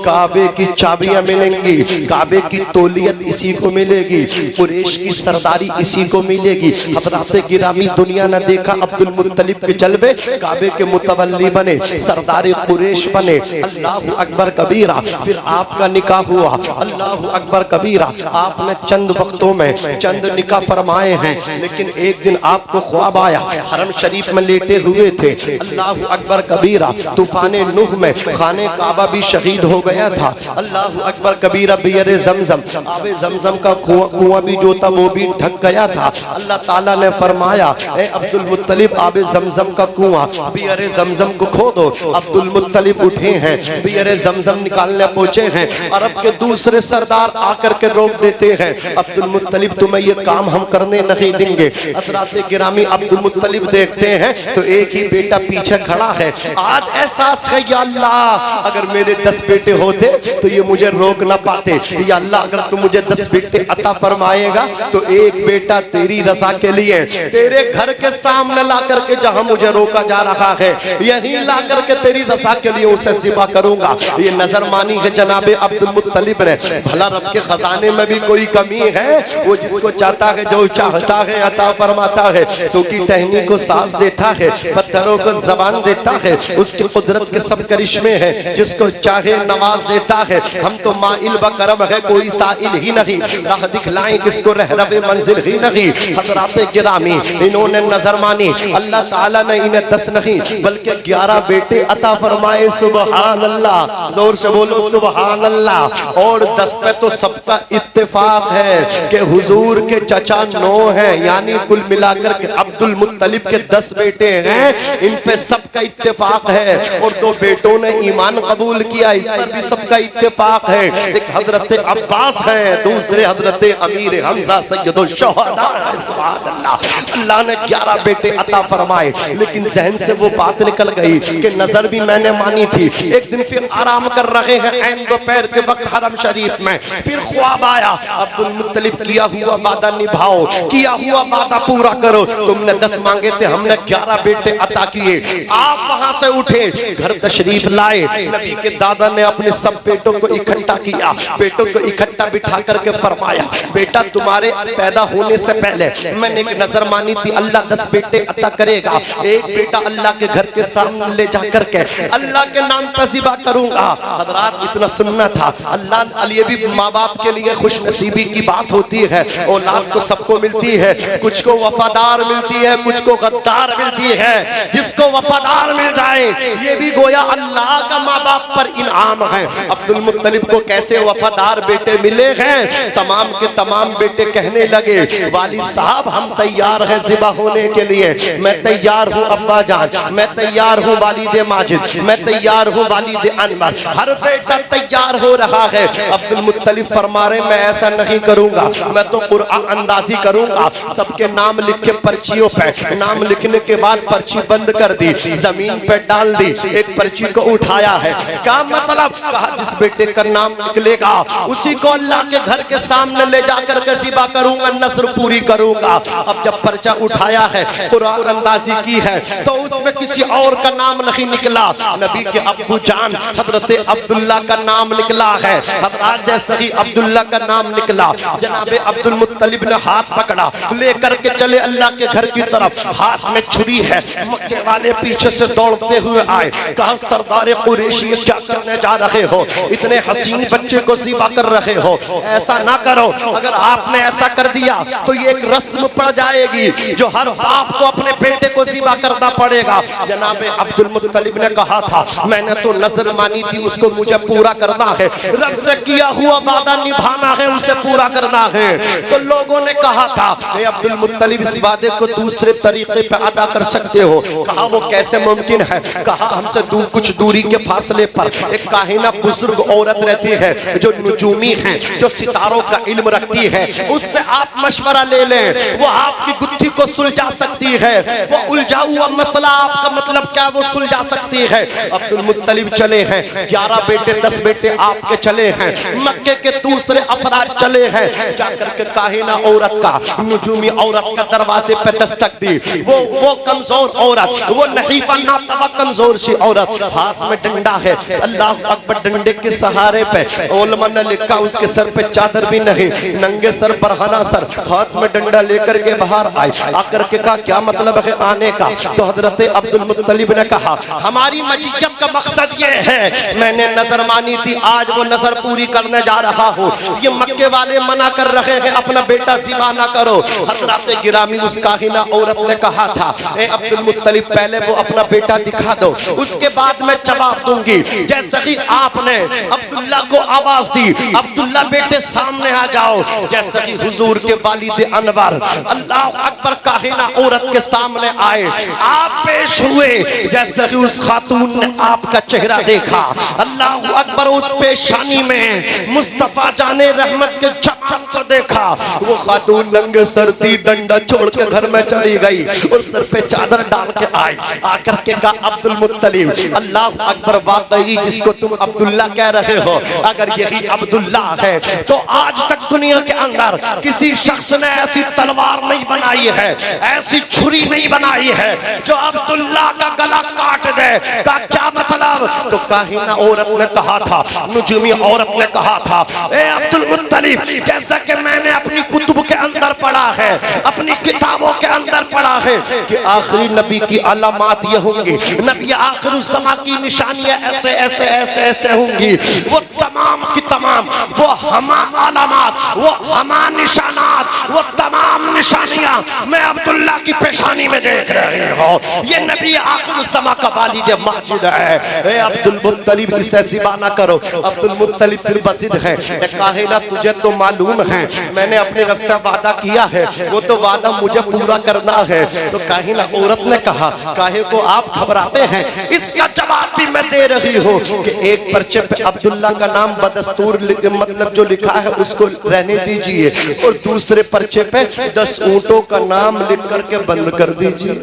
کعبے کی چابیاں ملیں گی، کعبے کی تولیت اسی کو ملے گی، قریش کی سرداری اسی کو ملے گی۔ حضرات گرامی دنیا نے دیکھا عبد المطلب کے جلوے، کعبے کے متولی بنے، سردار قریش بنے، اللہ اکبر کبیرہ، پھر آپ کا نکاح ہوا، اللہ اکبر کبیرہ، آپ نے چند وقتوں میں چند نکاح فرمائے ہیں، لیکن ایک دن آپ کو خواب آیا، حرم شریف میں لیٹے ہوئے تھے، اللہ اکبر کبیرہ، طوفان نوح میں خانہ کعبہ بھی شہید ہو گیا تھا، اللہ اکبر کبیرہ، بیئر زمزم، آب زمزم کا کنواں بھی جو تھا وہ بھی ڈھک گیا تھا، اللہ تعالیٰ نے فرمایا اے عبد المطلب آب زمزم کا کنواں بیئر زمزم کو کھودو، عبد المطلب اٹھے ہیں، بیئر زمزم نکالنے پہنچے ہیں، عرب کے دوسرے سردار آ کر کے روک دیتے ہیں، عبد المطلب تمہیں یہ کام ہم کرنے نہیں دیں گے۔ حضرات گرامی عبد المطلب دیکھتے ہیں تو ایک ہی بیٹا پیچھے کھڑا ہے، آج احساس ہے یا اللہ اگر میرے 10 بیٹے ہوتے تو یہ مجھے روک نہ پاتے، یا اللہ اگر تم مجھے 10 بیٹے عطا فرمائے گا تو ایک بیٹا تیری رضا کے لیے تیرے گھر کے سامنے لا کر کے جہاں مجھے روکا جا رہا ہے یہیں لا کر کے تیری رضا کے لیے اسے ذبح کروں گا۔ یہ نظر مانی ہے جناب عبد المطلب نے، بھلا رب کے خزانے میں بھی کوئی کمی ہے، وہ جس کو چاہتا ہے جو چاہتا ہے عطا فرماتا ہے، سوکی ٹہنی کو سانس دیتا ہے، پتھروں کو زبان دیتا ہے، اس کی قدرت کے سب کرشمے ہیں، جس کو چاہے نواز دیتا ہے۔ ہم تو مائل بکرم ہے، کوئی سائل ہی نہیں، راہ دکھلائیں کس کو رہرو منزل ہی نہیں۔ حضرات گرامی انہوں نے نظر مانی، اللہ تعالیٰ نے انہیں 10 نہیں بلکہ 11 بیٹے عطا فرمائے، سبحان اللہ، زور سے بولو سبحان اللہ، اور 10 پہ تو سب کا اتفاق ہے کہ حضور کے چچا 9 ہیں، یعنی کل ملا کر کے عبد المطلب کے 10 بیٹے ہیں، ان پہ سب کا اتفاق ہے، اور 2 بیٹوں نے ایمان قبول کیا، اس پر بھی سب کا اتفاق ہے۔ ایک حضرت عباس ہے، دوسرے حضرت امیر حمزہ سید الشہداء ہے۔ سبحان اللہ، اللہ نے 11 بیٹے عطا فرمائے، لیکن ذہن سے وہ بات نکل گئی کہ نظر بھی میں نے مانی تھی۔ ایک دن پھر آرام کر رہے ہیں عین دوپہر کے وقت حرم شریف میں، پھر خواب آیا، عبد المطلب کیا ہوا وعدہ نبھاؤ، کیا ہوا وعدہ پورا کرو، تم نے 10 مانگے تھے، ہم نے 11 بیٹے عطا کیے۔ آپ وہاں سے اٹھے، گھر تشریف لائے، نبی کے دادا نے اپنے سب بیٹوں کو اکٹھا کیا، بیٹوں کو اکٹھا بٹھا کر کے فرمایا، بیٹا تمہارے پیدا ہونے سے پہلے میں نے ایک نظر مانی تھی، اللہ 10 بیٹے عطا کرے گا، ایک بیٹا اللہ کے گھر کے سامنے لے جا کر کے اللہ کے نام پر ذبح کروں گا۔ حضرات اتنا سننا تھا، اللہ علی بھی ماں باپ کے لیے خوش نصیبی کی بات ہوتی ہے، اولاد تو سب کو ملتی ہے، کچھ کو وفادار ملتی ہے، کچھ کو غدار ملتی ہے، جس کو وفادار مل جائے یہ بھی گویا اللہ کا ماں باپ پر انعام ہے۔ عبد المطلب کو کیسے وفادار بیٹے ملے ہیں، تمام کے تمام بیٹے کہنے لگے والد صاحب ہم تیار ہیں ذبح ہونے کے لیے، میں تیار ہوں ابا جان، میں تیار ہوں والد ماجد، میں تیار ہوں والد انور، ہر بیٹا تیار ہو رہا ہے۔ عبد المطلب فرما رہے میں ایسا نہیں کروں گا، میں تو قرآن اندازی کروں گا، سب کے نام لکھ کے پرچیوں پہ، نام لکھنے کے بعد پرچی بند کر دی، زمین پہ ڈال دی، ایک پرچی کو اٹھایا ہے، کیا مطلب، کہا جس بیٹے کا نام نکلے گا اسی کو اللہ کے گھر کے سامنے لے جا کر کے ذبح کروں گا، نصر پوری کروں گا۔ اب جب پرچہ اٹھایا ہے، قرآن اندازی کی ہے، تو اس میں کسی اور کا نام نہیں نکلا، نبی کے ابو جان حضرت عبداللہ کا نام نکلا ہے۔ حضرات جیسے ہی عبداللہ کا نام نکلا، جناب عبد المطلب نے ہاتھ پکڑا، لے کر کے چلے اللہ کے گھر کی طرف، ہاتھ میں چھری ہے، مکے والے پیچھے سے دوڑتے ہوئے آئے، کہا سردار قریشی کیا کرنے جا رہے ہو، اتنے حسین بچے کو ذبح کر رہے ہو، ایسا نہ کرو، اگر آپ نے ایسا کر دیا تو یہ ایک رسم پڑ جائے گی جو ہر باپ کو اپنے بیٹے کو ذبح کرنا پڑے گا۔ جناب عبد المطلب نے کہا تھا میں نے تو نظر مانی تھی، اس کو مجھے پورا کرنا ہے، رب سے کیا ہوا وعدہ نبھانا ہے، اسے پورا کرنا ہے۔ تو لوگوں نے کہا تھا اے عبد المطلب اس وعدے کو دوسرے طریقے پہ ادا کر سکتے ہو، کہا وہ کیسے ممکن ہے، کہا ہم سے کچھ دوری کے فاصلے پر ایک کاہنہ بزرگ عورت رہتی ہے جو نجومی ہے، جو ستاروں کا علم رکھتی ہے، اس سے آپ مشورہ لے لیں، وہ آپ کی گتھی کو سلجھا سکتی ہے، وہ الجھا ہوا مسئلہ آپ کا مطلب کیا وہ سلجھا سکتی ہے۔ عبد المطلب چلے ہیں، 11 بیٹے 10 بیٹے آپ کے چلے ہیں، مکے کے دوسرے افراد چلے ہیں، جا کر کے کاہنہ عورت کا، نجومی عورت کا دروازے پہ دستک دی، وہ کمزور عورت، وہ نحیفہ ناتوا کمزور سی عورت، ہاتھ میں ڈنڈا ہے، اللہ اکبر، ڈنڈے کے سہارے پہ علماء نے لکھا اس کے سر پہ چادر بھی نہیں، ننگے سر برہنہ سر، ہاتھ میں ڈنڈا لے کر کے باہر آئے، آ کر کے کہا کیا مطلب ہے آنے کا، تو حضرت عبد المطلب نے کہا ہماری مجیت کا مقصد یہ ہے، میں نے نظر مانی تھی، آج وہ نظر پوری کرنے جا رہا ہوں، یہ مکے والے منع کر رہے ہیں اپنا بیٹا ذبح نہ کرو۔ حضرات گرامی اس کاہنہ عورت نے کہا تھا اے عبد المطلب پہلے وہ اپنا بیٹا دکھا دو، اس کے بعد میں جواب دوں گی۔ جیسے ہی آپ نے عبداللہ کو آواز دی عبداللہ بیٹے سامنے آ جاؤ، جیسے ہی حضور کے والد انور اللہ اکبر کاہنہ عورت کے سامنے آئے، آپ پیش ہوئے، جیسے ہی اس خاتون نے آپ کا چہرہ دیکھا، اللہ اکبر اس پیشانی میں مصطفیٰ جان رحمت کے جمال کو دیکھا، وہ خاتون ننگے سر تھی، ڈنڈا چھوڑ کے گھر میں چلی گئی اور سر پہ چادر ڈال کے آئی، آ کر کے کہا عبد المطلب اللہ اکبر واقعی جس کو تم عبداللہ کہہ رہے ہو اگر یہی عبداللہ ہے تو آج تک دنیا کے اندر کسی شخص نے ایسی تلوار نہیں بنائی ہے، ایسی چھری نہیں بنائی ہے جو عبداللہ کا گلا کاٹ دے۔ کا کیا مطلب؟ تو کاہنہ عورت نے کہا تھا، نجومی عورت نے کہا تھا اے عبد المطلب جیسا کہ میں نے اپنی کتب کے اندر پڑھا ہے، اپنی کتابوں کے اندر پڑھا ہے کہ آخری نبی کی علامات یہ ہوں گی، نبی آخر الزمان کی نشانیاں ایسے ایسے ایسے ایسے ہوں گی، وہ تمام کی تمام وہ ہما علامات، وہ ہما نشانات، وہ تمام نشانیاں میں عبداللہ کی پیشانی میں دیکھ رہی ہوں۔ یہ نبی آخر الزمان کا والد ماجد ہے۔ اے عبد المطلب اسے ذبح نہ کرو. عبد المطلب پھر بسد ہے, اے کاہلہ تجھے تو معلوم ہے میں نے اپنے رب سے وعدہ کیا ہے, وہ تو وعدہ مجھے پورا کرنا ہے. تو کاہلہ عورت نے کہا کاہے کو آپ گھبراتے ہیں, اس کا جواب بھی میں دے رہی ہوں کہ ایک پرچے پہ عبداللہ کا نام بدستور مطلب جو لکھا ہے اس کو رہنے دیجئے, اور دوسرے پرچے پہ 10 اونٹوں کا نام لکھ کر کے بند کر دیجئے.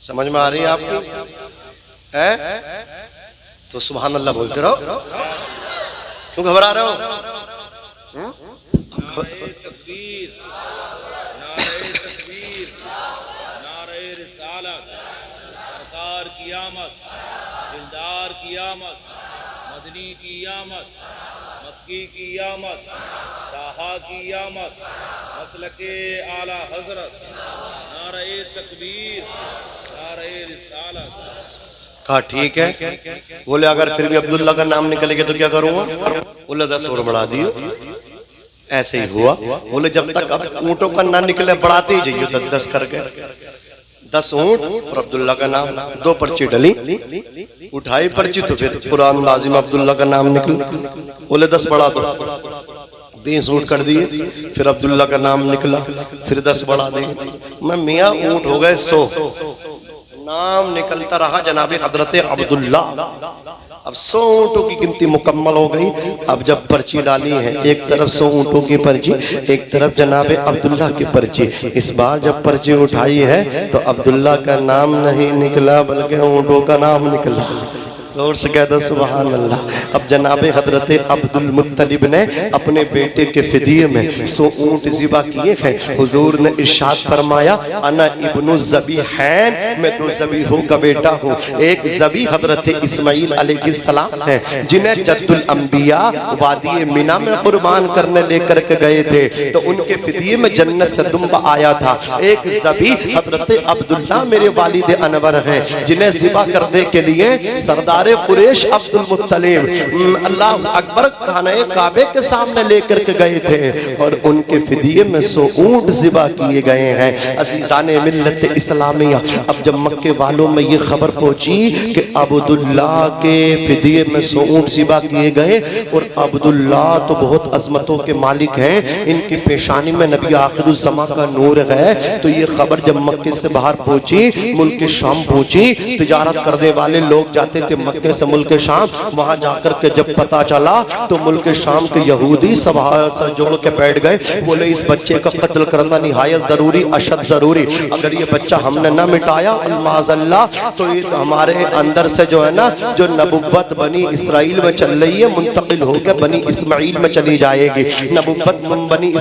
سمجھ میں آ رہی ہے آپ کو؟ تو سبحان اللہ بولتے رہو. کیوں گھبرا رہے ہو؟ تکبیر, نعرہ تکبیر, نعرہ رسالت, سرکار کی آمد, دلدار کی آمد, مدنی کی آمد, مکی کی آمد, طٰہٰ کی آمد, مسلک اعلیٰ حضرت, نعرہ تکبیر, نعرہ رسالت. کہا ٹھیک ہے. بولے اگر پھر بھی عبداللہ کا نام نکلے گا تو کیا کروں گا؟ بولے 10 اور بڑھا دیو. ایسے ہی ہوا. بولے جب تک اب اونٹوں کا نہ نکلے بڑھاتے ہی جائیے 10 کر کے. 10 اونٹ اور عبداللہ کا نام. 2 پرچی ڈلی, اٹھائی پرچی تو پھر قرآن لازم عبداللہ کا نام نکل. بولے 10 بڑھا دو. 20 اونٹ کر دیے. پھر عبداللہ کا نام نکلا. پھر 10 بڑھا دیے. میں میاں اونٹ ہو گئے 100. نام نکلتا رہا جناب حضرت عبداللہ. اب 100 اونٹوں کی گنتی مکمل ہو گئی. اب جب پرچی ڈالی ہے, ایک طرف 100 اونٹوں کی پرچی, ایک طرف جناب عبداللہ کی پرچی. اس بار جب پرچی اٹھائی ہے تو عبداللہ کا نام نہیں نکلا بلکہ اونٹوں کا نام نکلا. زور سے کہہ دو سبحان اللہ. اب جناب حضرت عبد المطلب نے اپنے بیٹے کے فدیے میں 100 اونٹ ذبح کیے ہیں. حضور نے ارشاد فرمایا انا ابن الذبیحین, میں 2 ذبیحوں کا بیٹا ہوں. ایک ذبیح حضرت اسماعیل علیہ السلام ہے جنہیں جد الانبیاء وادی منی میں قربان کرنے لے کر کے گئے تھے, تو ان کے فدیے میں جنت سے دمبا آیا تھا. ایک ذبیح حضرت عبداللہ میرے والد انور ہیں جنہیں ذبح کرنے کے لیے سردار قریش عبد المطلب اللہ اکبر خانہ کعبے کے سامنے لے کر کے گئے تھے, اور ان کے فدیے میں 100 اونٹ ذبح کیے گئے ہیں. عزیزان ملت اسلامیہ, اب جب مکے والوں میں یہ خبر پہنچی کہ عبداللہ کے فدیے میں 100 اونٹ ذبح کیے گئے, اور عبداللہ تو بہت عظمتوں کے مالک ہیں, ان کی پیشانی میں نبی آخر الزماں کا نور ہے, تو یہ خبر جب مکے سے باہر پہنچی, ملک شام پہنچی, تجارت کرنے والے لوگ جاتے تھے مکے سے ملک شام. وہاں جا کر کے جب پتا چلا تو ملک شام کے یہودی سب سر جوڑ کے بیٹھ گئے. بولے اس بچے کا قتل کرنا نہایت ضروری, اشد ضروری. اگر یہ بچہ ہم نے نہ مٹایا المعاذ اللہ تو یہ ہمارے اندر سے جو ہے نا جو نبوت بنی اسرائیل میں چل رہی ہے منتقل ہو کے بنی اسماعیل میں چلی جائے گی. نبوت بنی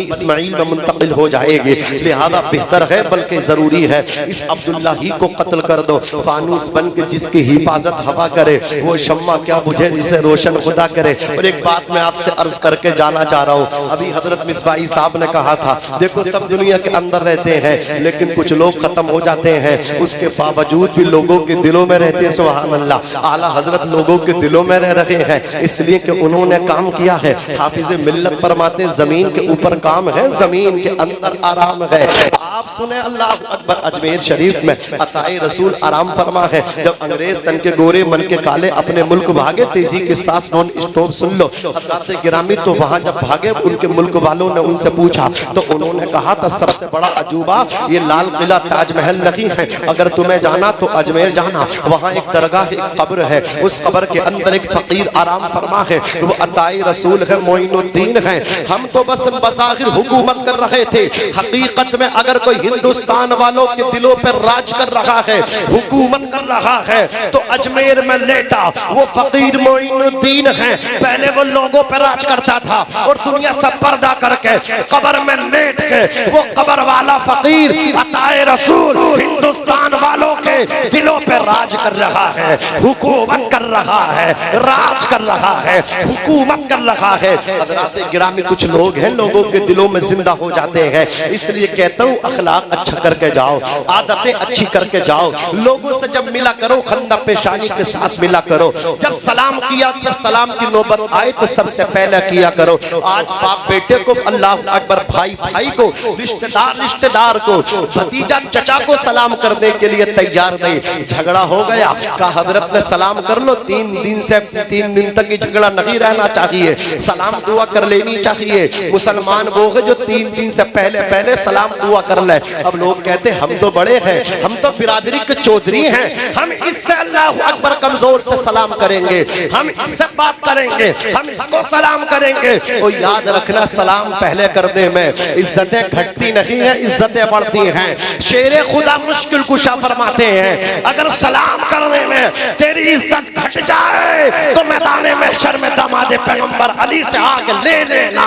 اسماعیل میں منتقل ہو جائے گی. لہذا بہتر ہے بلکہ ضروری ہے اس عبداللہ ہی کو قتل کر دو. فانوس بن کے جس کی حفاظت ہوا کرے وہ شمع کیا بجھے جسے روشن خدا کرے. اور ایک بات میں آپ سے عرض کر کے جانا چاہ رہا ہوں, ابھی حضرت مصباحی صاحب نے کہا تھا دیکھو سب دنیا کے اندر رہتے ہیں لیکن کچھ لوگ ختم ہو جاتے ہیں, اس کے باوجود بھی لوگوں کے دلوں میں رہتے ہیں. سبحان اللہ. اعلیٰ حضرت لوگوں کے دلوں میں رہ رہے ہیں اس لیے کہ انہوں نے کام کیا ہے. حافظ ملت فرماتے زمین کے اوپر کام ہے, زمین کے اندر آرام ہے. آپ سنیں اللہ اکبر. اجمیر شریف میں عطائے رسول آرام فرما ہے. جب انگریز تن کے گورے من کے کالے اپنے ملک بھاگے تیزی کے ساتھ نون اسٹاپ سن لو حضرات گرامی, تو وہاں جب بھاگے ان کے ملک والوں نے ان سے پوچھا تو انہوں نے کہا تھا سب سے بڑا عجوبہ یہ لال قلعہ تاج محل نہیں ہے, اگر تمہیں جانا تو اجمیر جانا. وہاں ایک درگاہ ایک قبر ہے, اس قبر کے اندر ایک فقیر آرام فرما ہے, وہ عطائے رسول ہے, معین الدین ہے. ہم تو بس بظاہر حکومت کر رہے تھے, حقیقت میں اگر کوئی ہندوستان والوں کے دلوں پر راج کر رہا ہے, حکومت کر رہا ہے تو اجمیر میں لیٹا وہ فقیر معین الدین ہے. پہلے وہ لوگوں پر راج کرتا تھا اور دنیا سے پردہ کر کے قبر میں لیٹ کے وہ قبر والا فقیر عطائے رسول ہندوستان والوں کے دلوں پہ راج کر رہا ہے, حکومت کر رہا ہے, راج کر رہا ہے, حکومت کر رہا ہے. حضرات گرامی کچھ لوگ ہیں لوگوں کے دلوں میں زندہ ہو جاتے ہیں, اس لیے کہتا ہوں اخلاق اچھا کر کے جاؤ, عادتیں اچھی کر کے جاؤ. لوگوں سے جب ملا کرو خندہ پیشانی کے ساتھ ملا کرو, جب سلام کیا جب سلام کی نوبت آئے تو سب سے پہلے کیا کرو. آج باپ بیٹے کو, اللہ اکبر, بھائی کو, رشتہ دار کو, بھتیجا چچا کو سلام کرنے کے لیے تیار اختیار نہیں. جھگڑا ہو گیا, کہا حضرت نے سلام کر لو, 3 دن تک یہ جھگڑا نہیں رہنا چاہیے, سلام دعا کر لینی چاہیے. مسلمان وہ ہے جو 3 دن سے پہلے سلام دعا کر لے. اب لوگ کہتے ہم تو بڑے ہیں, ہم تو برادری کے چودھری ہیں, ہم اس سے اللہ اکبر کمزور سے سلام کریں گے, ہم اس سے بات کریں گے, ہم اس کو سلام کریں گے. اور یاد رکھنا, سلام پہلے کرنے میں عزتیں گھٹتی نہیں ہیں, عزتیں بڑھتی ہیں. شیر خدا مشکل کشا فرماتے ہیں, اگر سلام کرنے میں تیری عزت گھٹ جائے تو میدان محشر میں داماد پیغمبر علی سے آگے لے لینا.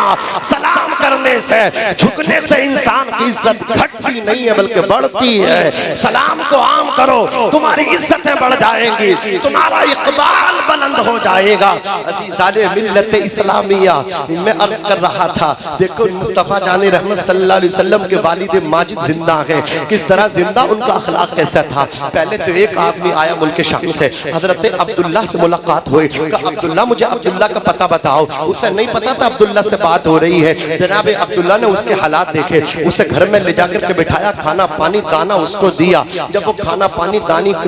سلام کرنے سے, جھکنے سے انسان کی عزت گھٹتی نہیں ہے بلکہ بڑھتی ہے. سلام کو عام کرو, تمہاری عزتیں بڑھ جائیں گی, تمہارا اقبال بلند ہو جائے گا. عزیزان ملت اسلامیہ, میں عرض کر رہا تھا, دیکھو مصطفیٰ جان رحمت صلی اللہ علیہ وسلم کے والد ماجد زندہ ہیں, کس طرح زندہ, ان کا اخلاق کیسا تھا. پہلے تو ایک آدمی آیا ملک شام سے, حضرت عبداللہ سے ملاقات ہوئی, کہا عبداللہ مجھے عبداللہ کا پتہ بتاؤ. اسے نہیں پتا تھا عبداللہ سے بات ہو رہی ہے. جناب عبداللہ نے اس کے حالات دیکھے, اسے گھر میں لے جا کر کے بٹھایا, کھانا پانی دانا اس کو دیا. جب وہ کھانا پانی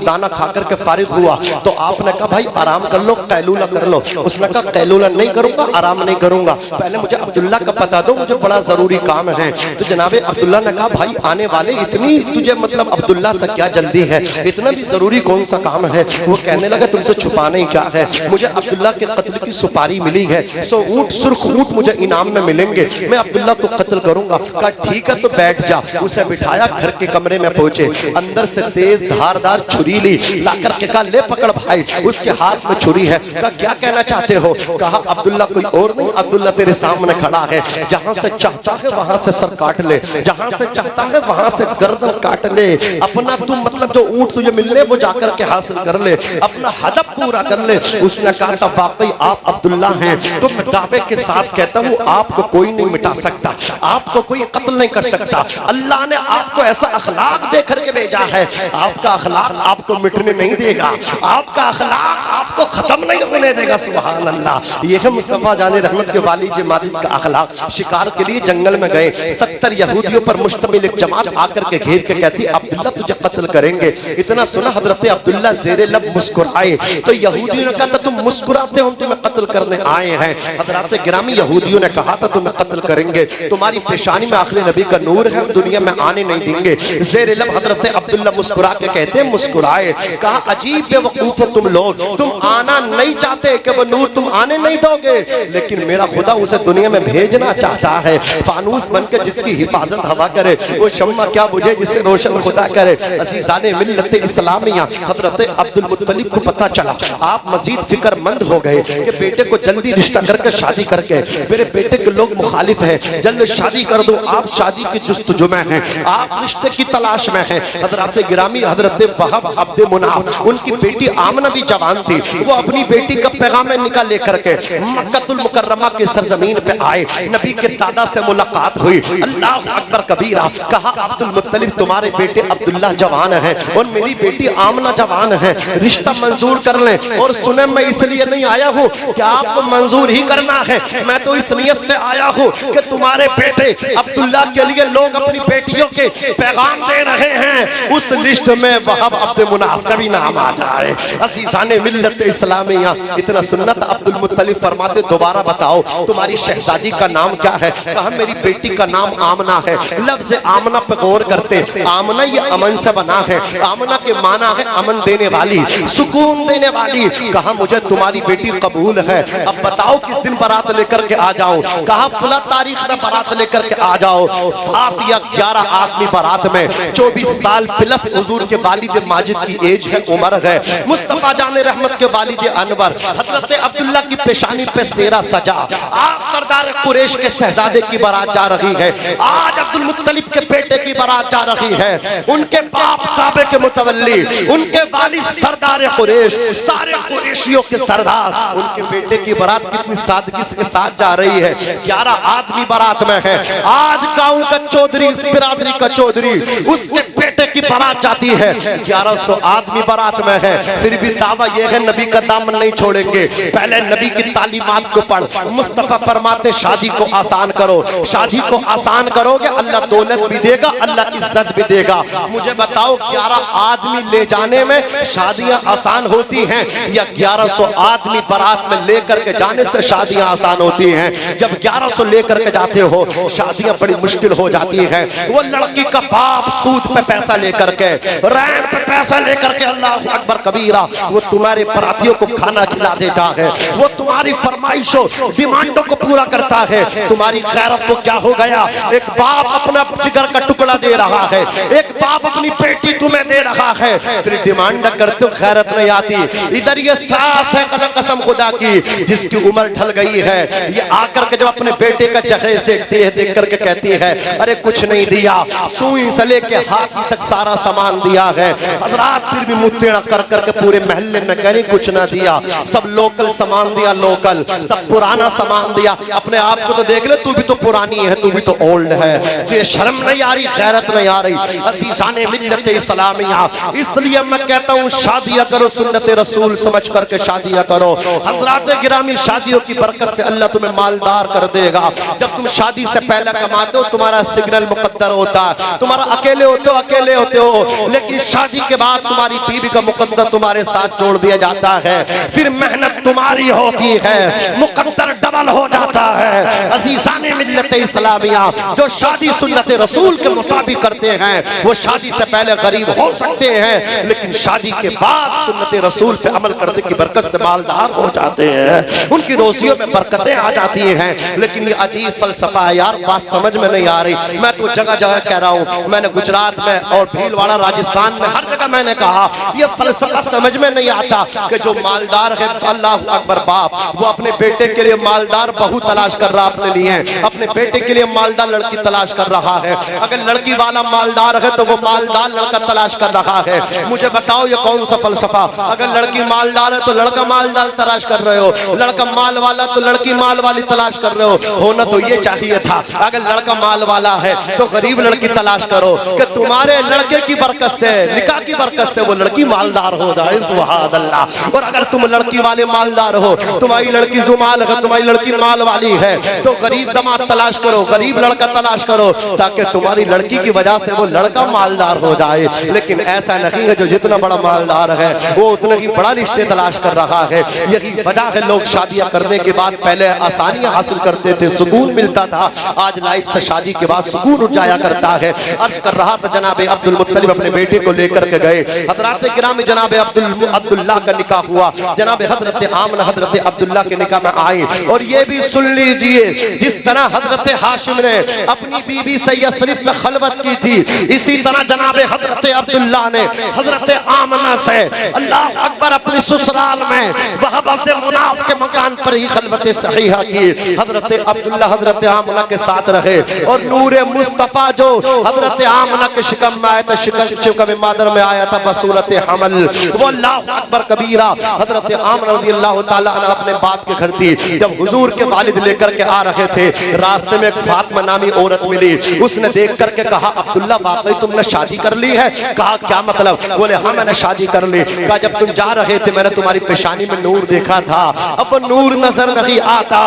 دانا کھا کر کے فارغ ہوا تو آپ نے کہا بھائی آرام کر لو, قیلولہ کر لو. اس نے کہا قیلولہ نہیں کروں گا, آرام نہیں کروں گا, پہلے مجھے عبداللہ کا پتہ دو, مجھے بڑا ضروری کام ہے. تو جناب عبداللہ نے کہا بھائی آنے والے, اتنی تجھے مطلب عبداللہ سے کیا جلدی ہے, اتنا بھی ضروری کون سا کام ہے. وہ کہنے لگا تم سے چھپانے کیا ہے, مجھے عبداللہ کے قتل کی سپاری ملی ہے, 100 اونٹ سرخ اونٹ مجھے انعام میں ملیں گے, میں عبداللہ کو قتل کروں گا. کہا ٹھیک ہے تو بیٹھ جا. اسے بٹھایا, گھر کے کمرے میں پہنچے, اندر سے تیز دھاردار چھری لی, لا کر کے کہا لے پکڑ بھائی. اس کے ہاتھ میں چھری ہے. کہا کیا کہنا چاہتے ہو. کہا عبداللہ کوئی اور نہیں, عبداللہ تیرے سامنے کھڑا ہے, جہاں سے چاہتا ہے وہاں سے سر کاٹ لے, جہاں سے چاہتا ہے وہاں سے گردن کاٹ لے, اپنا تم مطلب جو اونٹ تجھے ملنے وہ جا کر کے حاصل کر لے, اپنا ہدف پورا کر لے. اس نے کہا تھا واقعی آپ عبداللہ ہیں, تو میں دعوے کے ساتھ کہتا ہوں آپ کو کوئی نہیں مٹا سکتا, آپ کو کوئی قتل نہیں کر سکتا. اللہ نے آپ کو ایسا اخلاق دے کر کے بھیجا ہے, آپ کا اخلاق آپ کو مٹنے نہیں دے گا, آپ کا اخلاق آپ کو ختم نہیں ہونے دے گا. سبحان اللہ. یہ ہے مصطفیٰ جان رحمت کے والد ماجد کا اخلاق. شکار کے لیے جنگل میں گئے, 70 یہودیوں پر مشتمل ایک جماعت آ کر کے گھیر کے کہتی عبداللہ تجھے قتل کریں گے. اتنا سنا حضرت عبداللہ زیر لب مسکرائے, تو یہودیوں نے کہا تھا تم مسکراتے ہو, تمہیں قتل کرنے آئے ہیں. حضرات گرامی یہودیوں نے کہا تھا تمہیں قتل کریں گے, تمہاری پیشانی میں آخری نبی کا نور ہے, ہم دنیا میں آنے نہیں دیں گے. زیر لب حضرت عبداللہ مسکرا کے کہتے ہیں مسکرائے, کہا عجیب بے وقوف ہو تم لوگ, تم آنا نہیں چاہتے کہ وہ نور تم آنے نہیں دو گے, لیکن میرا خدا اسے دنیا میں بھیجنا چاہتا ہے. فانوس بن کے جس کی حفاظت ہوا کرے, وہ شمع کیا بجھے جسے روشن خدا کرے. عزیزان ملت اسلامیہ, حضرت عبد المطلب کو پتہ چلا, آپ مزید فکر مند ہو گئے کہ بیٹے کو جلدی رشتہ کر کے شادی کر کے, میرے بیٹے کے لوگ مخالف ہیں, جلد شادی کر دو. آپ شادی کی جستجو میں ہیں, آپ رشتے کی تلاش میں ہیں. حضرات گرامی, حضرت وہب عبد مناف, ان کی بیٹی آمنہ بھی جوان تھی, وہ اپنی بیٹی کا پیغام نکاح لے کر کے مکہ المکرمہ کی سرزمین پہ آئے. نبی کے دادا سے ملاقات ہوئی, اللہ اکبر کبیرہ. کہا عبد المطلب تمہارے بیٹے عبداللہ جوان ہیں اور میری بیٹی آمنہ جوان ہے, رشتہ منظور کر لیں. اور سنیں میں اس لیے نہیں آیا ہوں کہ آپ کو منظور ہی کرنا ہے, میں تو اس نیت سے آیا ہوں کہ تمہارے بیٹے عبداللہ کے لیے لوگ اپنی بیٹیوں کے پیغام دے رہے ہیں, اس لسٹ میں وہب عبد مناف کا بھی نام آ جائے. عزیزان ملت اسلامیہ, اتنا سنت عبد المطلب فرماتے دوبارہ بتاؤ تمہاری شہزادی کا نام کیا ہے. کہا میری بیٹی کا نام آمنہ ہے. لفظ آمنہ پہ غور کرتے, آمنہ یہ امن سے بنا ہے, آمنہ کے معنی ہے امن دینے والی, سکون دینے والی. کہا مجھے تمہاری بیٹی قبول ہے, اب بتاؤ کس دن برات لے کر کے آ جاؤں. کہا فلاں تاریخ میں برات لے کر کے آ جاؤ. 7 یا 11 آدمی برات میں, 24 سال پلس حضور کے والد ماجد کی ایج ہے, عمر ہے. مصطفیٰ جان رحمت کے والد انور, حضرت عبداللہ کی پیشانی پہ سیرہ سجا. آج سردار قریش کے شہزادے کی برات جا رہی ہے, آج عبد المطلب کے بیٹے کی برات جا رہی ہے. ان کے باپ کعبے کے متولی, ان کے والد سردار قریش, سارے قریشیوں کے سردار, ان کے بیٹے کی برات کتنی سادگی کے ساتھ جا رہی ہے. 11 آدمی برات میں ہے. آج گاؤں کا چودھری, برادری کا چودھری, اس کے بیٹے کی برات جاتی ہے. 1100 آدمی برات میں ہے. پھر بھی دعویٰ یہ ہے نبی کا دامن نہیں چھوڑیں گے. پہلے نبی کی تعلیمات کو پڑھ. مصطفیٰ فرماتے شادی کو آسان کرو, شادی کو آسان کرو گے اللہ دولت بھی دے گا, اللہ عزت بھی دے گا. مجھے بتاؤ 11 آدمی لے جانے میں شادیاں آسان ہوتی ہیں یا 1100 آدمی برات میں لے کر کے جانے سے شادیاں آسان ہوتی ہیں؟ جب 1100 لے کر کے جاتے ہو شادیاں بڑی مشکل ہو جاتی ہیں۔ وہ لڑکی کا باپ سود پہ پیسہ لے کر کے، رینٹ پہ پیسہ لے کر کے، اللہ اکبر کبیرہ، وہ تمہارے براتیوں کو کھانا کھلا دیتا ہے، وہ تمہاری فرمائشوں ڈیمانڈوں کو پورا کرتا ہے۔ تمہاری غیرت کو کیا ہو گیا؟ ایک باپ اپنا جگر کا ٹکڑا دے رہا ہے، ایک باپ اپنی بیٹی تمہیں دے رہا ہے، پھر ڈیمانڈ کرتے ہو غیرت نہیں آتی۔ ادھر یہ ساس ہے قسم خدا کی جس کی عمر ڈھل گئی ہے، یہ آ کر کے جب اپنے بیٹے کا جہیز دیکھتی ہے، دیکھ کر کے کہتی ہے ارے کچھ نہیں دیا، سوئی سے لے کے ہاتھ تک سارا سامان دیا ہے۔ حضرات پھر بھی متیڑا کر کر کے پورے محلے میں کہہ رہی کچھ نہ دیا، سب لوکل سامان دیا، لوکل سب پرانا سامان دیا۔ اپنے آپ کو تو دیکھ لے، تو بھی تو پرانی ہے، تو بھی تو اولڈ ہے، تجھے شرم نہیں آ رہی، غیرت نہیں آ رہی؟ عزیزان ملت اسلامیہ، اس لیے میں کہتا ہوں شادیاں کرو سنت رسول سمجھ کر کے شادیاں کرو۔ حضرات گرامی شادیوں کی برکت سے اللہ تمہیں مالدار کر دے گا۔ جب تم شادی سے پہلے کماتے ہو تمہارا سگنل مقدر ہوتا ہے، تمہارا اکیلے ہوتے ہو، لیکن شادی کے بعد تمہاری بیوی کا مقدر تمہارے ساتھ جوڑ دیا جاتا ہے، پھر محنت تمہاری ہوتی ہے، مقدر ڈبل ہو جاتا ہے۔ عزیزان ملت اسلامیہ، جو شادی سنت رسول کے مطابق کرتے ہیں وہ شادی سے پہلے غریب ہو سکتے ہیں، لیکن شادی کے بعد سنت رسول پہ عمل کرنے کی برکت سے مالدار ہو جاتے ہیں، ان کی روزیوں میں برکتیں آ جاتی ہیں۔ لیکن یہ عجیب فلسفہ ہے یار، بات سمجھ میں نہیں آ رہی۔ میں تو جگہ جگہ کہہ رہا ہوں، میں نے گجرات میں اور بھیلواڑہ راجستھان میں ہر جگہ میں نے کہا یہ فلسفہ سمجھ میں نہیں آتا کہ جو مالدار ہے، اللہ اکبر باپ، وہ اپنے بیٹے کے لیے مالدار بہو تلاش کر رہا اپنے لیے، اپنے بیٹے کے لیے مالدار لڑکی تلاش کر رہا ہے۔ اگر لڑکی والا مالدار ہے تو وہ مالدار لڑکا تلاش کر رہا ہے۔ مجھے بتاؤ یہ کون سا فلسفہ؟ اگر لڑکی مالدار ہے تو لڑکا مالدار تلاش کر رہے ہو، لڑکا مال والا تو لڑکی مال والی تلاش کر رہے ہو۔ ہونا تو یہ چاہیے تھا، اگر لڑکا مال والا ہے تو غریب لڑکی تلاش کرو کہ تمہارے لڑکے کی برکت سے، نکاح کی برکت سے وہ لڑکی مالدار ہو جائے، سبحان اللہ۔ اور اگر تم لڑکی والے مالدار ہو، تمہاری لڑکی زمال ہے، تمہاری لڑکی مال والی ہے، تو غریب داماد تلاش کرو، غریب لڑکا تلاش کرو، تاکہ تمہاری لڑکی کی وجہ سے وہ لڑکا مالدار ہو جائے۔ لیکن ایسا نہیں ہے، جو جتنا بڑا مالدار ہے وہ اتنا ہی بڑا رشتے تلاش کر رہا ہے۔ یہی وجہ ہے لوگ شادیاں کرنے کے بعد پہلے آسانیاں حاصل کرتے تھے، سکون ملتا تھا، آج لائف سے شادی کے بعد سکون اٹھ جایا کرتا ہے۔ عرض کر رہا تھا جناب عبد المطلب اپنے بیٹے کو لے کر کے گئے، حضرات گرامی جناب عبداللہ کا نکاح ہوا، جناب حضرت آمنہ حضرت عبداللہ کے نکاح میں آئی۔ اور یہ بھی سن لیجئے، جس طرح حضرت ہاشم نے اپنی بیوی سے یثرب میں خلوت کی تھی، اسی طرح جناب حضرت عبداللہ نے حضرت آمنہ سے اللہ اکبر اپنی سسرال میں وہب عبد مناف کے مکان پر ہی خلوت صحیحہ کی۔ حضرت عبداللہ حضرت آمنہ کے ساتھ رہے، اور نور مصطفیٰ جو حضرت آمنہ کے شکم میں آیا تھا، شکم مادر میں آیا تھا بصورت حمل، وہ اللہ اکبر کبیرہ حضرت آمنہ رضی اللہ تعالیٰ عنہ اپنے باپ کے گھر تھی۔ جب حضور کے والد لے کر کے آ رہے تھے، راستے میں ایک فاطمہ نامی عورت ملی، اس نے دیکھ کر کے کہا عبداللہ واقعی تم نے شادی کر لی ہے؟ کہا کیا مطلب؟ بولے ہاں میں نے شادی کر لی۔ کہا جب تم جا رہے تھے میں نے تمہاری پیشانی میں نور دیکھا تھا، اب وہ نور نظر نہیں آتا،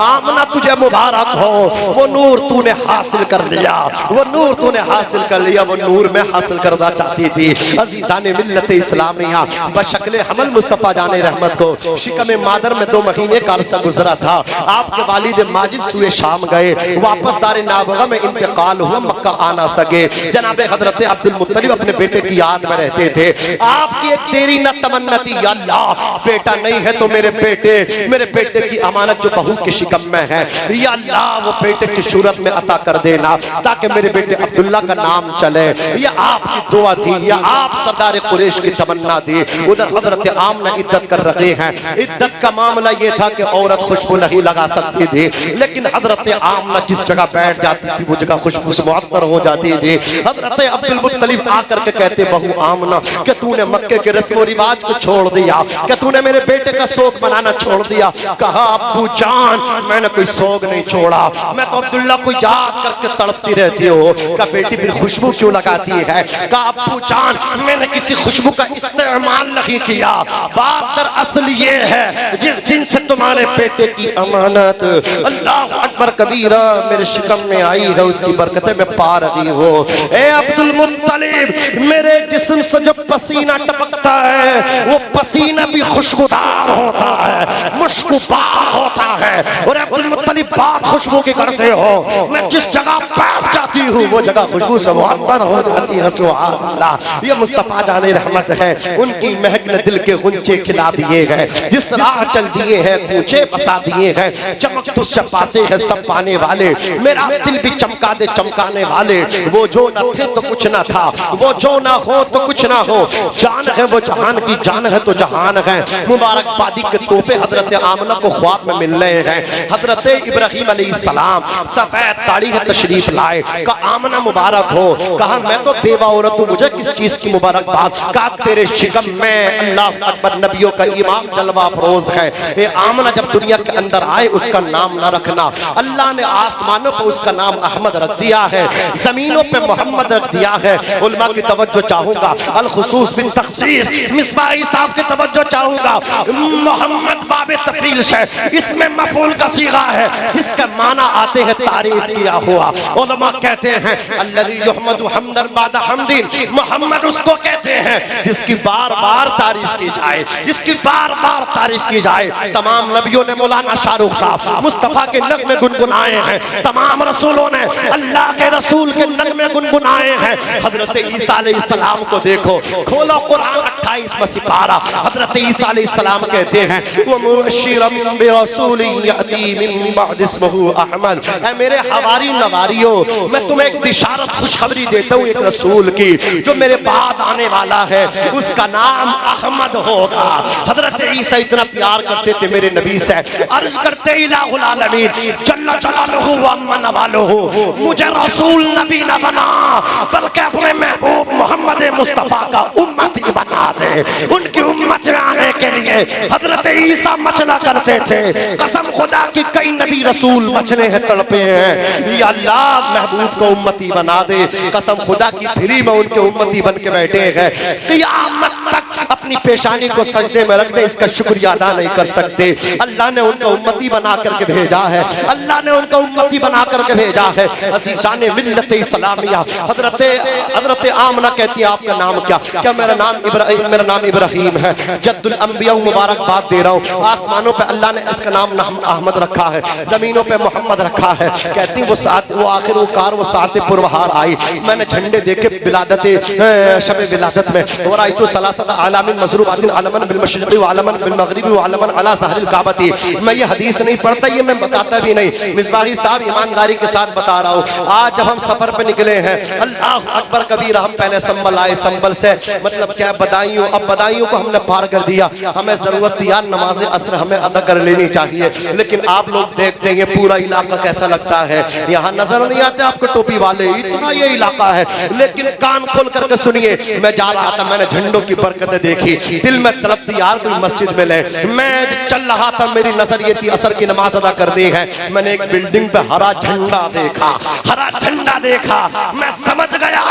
آمنہ تجھے مبارک ہو، وہ نور تو نے حاصل کر لیا، وہ نور تو نے حاصل کر لیا، وہ نور میں حاصل کرنا چاہتی تھی۔ عزیزان ملت اسلامیہ، بشکل حمل مصطفیٰ جان رحمت کو شکم مادر میں 2 مہینے کا عرصہ گزرا تھا۔ آپ کے والد ماجد سوئے شام گئے، واپس دار نابغہ میں انتقال ہوا، مکہ آنا سکے۔ جناب حضرت عبد المطلب اپنے بیٹے کی یاد میں رہتے تھے۔ آپ کی ایک تیری نہ تمنا تھی، یا اللہ بیٹا نہیں ہے تو میرے بیٹے کی امانت جو بہو کے شکم میں ہے، یا اللہ وہ بیٹے کی صورت میں عطا کر دینا تاکہ میرے بیٹے عبداللہ کا نام چلے۔ یہ آپ کی دعا تھی، یا آپ سردار قریش کی تمنا تھی۔ ادھر حضرت آمنہ عدت کر رہے ہیں، عدت کا معاملہ یہ تھا کہ عورت خوشبو نہیں لگا سکتی تھی، لیکن حضرت آمنہ جس جگہ بیٹھ جاتی تھی وہ جگہ خوشبو سے معطر ہو جاتی تھی۔ حضرت عبد المطلب آ کر کے کہتے بہو آمنہ کہ تو نے مکے کے رسم و رواج کو چھوڑ دیا، کہ تو نے میرے بیٹے کا سوگ منانا چھوڑ دیا۔ کہا ابو جان میں نے کوئی سوگ نہیں چھوڑا، میں تو عبداللہ کو یاد کر کے تڑپتی رہتی ہو۔ کہا بیٹی پھر خوشبو کیوں لگاتی ہے؟ کہا ابو جان میں نے کسی خوشبو کا استعمال نہیں کیا، بات در اصل یہ ہے جس دن سے تمہارے بیٹے کی امانت اللہ اکبر کبیرہ میرے شکم میں آئی ہے، اس کی برکتیں میں پا رہی ہوں۔ اے عبد المطلب مطلب میرے جسم سے جو پسینہ ٹپکتا ہے وہ پسینہ بھی خوشبودار ہوتا ہے، مشکبار ہوتا ہے۔ اور عبد المطلب بات خوشبو کی کرتے ہو، میں جس جگہ بیٹھ جاتی ہوں وہ جگہ خوشبو سے معطر ہو جاتی ہے۔ سبحان اللہ، یہ مصطفیٰ جان رحمت ہے، ان کی مہک نے دل کے غنچے کھلا دیے ہیں، جس راہ چل دیے ہیں کوچے بسا دیے ہیں، چمک تو چپاتے ہیں سب پانے والے، میرا دل بھی چمکا دے چمکانے والے، وہ جو نہ تھے تو کچھ نہ تھا، وہ جو نہ ہو تو کچھ نہ ہو، جان ہے وہ جہان کی جان ہے تو جہان ہے۔ مبارک بادی کے تحفے حضرت آمنہ کو خواب میں مل رہے ہیں۔ حضرت ابراہیم علیہ السلام سفید داڑھی ہے تشریف لائے، کہا آمنہ مبارک ہو، کہا میں تو بیوہ عورت ہوں، مجھے کس چیز کی مبارکباد، کہا تیرے شکم میں اللہ اکبر نبیوں کا امام جلوہ افروز ہے۔ اے آمنہ جب دنیا کے اندر آئے اس کا نام نہ رکھنا، اللہ نے آسمانوں پہ اس کا نام احمد رکھ دیا ہے، زمینوں پہ محمد رکھ دیا ہے۔ علماء کی توجہ چاہوں گا، الخصوص بن تخصیص مصباحی صاحب کی توجہ چاہوں گا، محمد باب تفعیل ہے، اس میں مفعول کا صیغہ ہے، جس کا معنی آتے ہیں تعریف کیا ہوا۔ علماء کہتے ہیں الذی یحمد حمدا بعد حمد، محمد اس کو کہتے ہیں جس کی بار بار تعریف کی جائے، جس کی بار بار تعریف کی جائے۔ تمام نبیوں نے مولانا شاہ رخ صاحب مصطفیٰ کے نغمے گنگنائے ہیں، تمام رسولوں نے اللہ کے رسول کے نغمے گنگنائے ہیں۔ حضرت عیسیٰ علیہ السلام کو دیکھو، کھولو قرآن 28واں سپارہ، حضرت عیسیٰ علیہ السلام کہتے ہیں وَمُبَشِّرًا بِرَسُولٍ يَأْتِي مِن بَعْدِ اسْمُهُ احمد، اے میرے حواری نواریوں، میں تمہیں ایک بشارت خوشخبری دیتا ہوں ایک رسول کی جو میرے بعد آنے والا ہے، اس کا نام احمد ہوگا۔ حضرت عیسیٰ اتنا پیار کرتے تھے میرے نبی سے، عرض کرتے الہ العالمین جل جلالہ وعظم نوالہ، مجھے رسول نبی نہ بنا بلکہ اپنے محبوب محمد مصطفیٰ کا امتی بنا دے۔ ان کی امت میں آنے کے لیے حضرت عیسیٰ مچلا کرتے تھے، قسم خدا کی کئی نبی رسول مچنے ہیں تڑپے ہیں، یا اللہ محبوب کو امتی بنا دے، قسم خدا کی پھری میں ان کے امتی بن کے بیٹھے ہیں، قیامت تک اپنی پیشانی کو سجدے میں رکھ دے، اس کا شکریہ ادا نہیں کر سکتے۔ اللہ نے ان کا امتی بنا کر کے بھیجا ہے، اللہ نے ان کا امتی بنا کر کے بھیجا ہے۔ عزیزان ملت اسلامیہ، حضرت آمنہ کہتی ہے آپ کا نام کیا؟ کیا میرا نام ابراہیم ہے، جد الانبیاء مبارک بات دے رہا ہوں۔ آسمانوں پہ اللہ نے اس کا نام احمد رکھا ہے، زمینوں پہ محمد رکھا ہے۔ کہتی وہ آخر وہ کار وہ ساعت پربہار آئی، میں نے جھنڈے دیکھے ولادت شب ولادت میں، ورائیتو ثلاثت عالم مضروبات علماً بالمشرق وعلماً بالمغرب وعلماً علی ظہر الکعبۃ۔ میں یہ حدیث نہیں پڑھتا، یہ میں بتاتا بھی نہیں، مصباحی صاحب ایمانداری کے ساتھ بتا رہا ہوں۔ آج جب ہم سفر پہ نکلے ہیں، اللہ اکبر کبیرہ، ہم پہلے سنبھل آئے، سنبھل سے مطلب کیا بدائیوں، اب بدائیوں کو ہم نے پار کر دیا، ہمیں ضرورت تھی یار نماز عصر ہمیں ادا کر لینی چاہیے، لیکن آپ لوگ دیکھتے ہیں یہ پورا علاقہ کیسا لگتا ہے، یہاں نظر نہیں آتے آپ کے ٹوپی والے، اتنا یہ علاقہ ہے، لیکن کان کھول کر کے سنیے۔ میں جا رہا تھا، میں نے جھنڈوں کی برکتیں دیکھی، دل میں طلب تھی یار کوئی مسجد میں لے، میں چل رہا تھا، میری نظر یہ تھی عصر کی نماز ادا کر دی ہے، میں نے ایک بلڈنگ پہ ہرا جھنڈا دیکھا، ہرا جھنڈا دیکھا، میں سمجھ گیا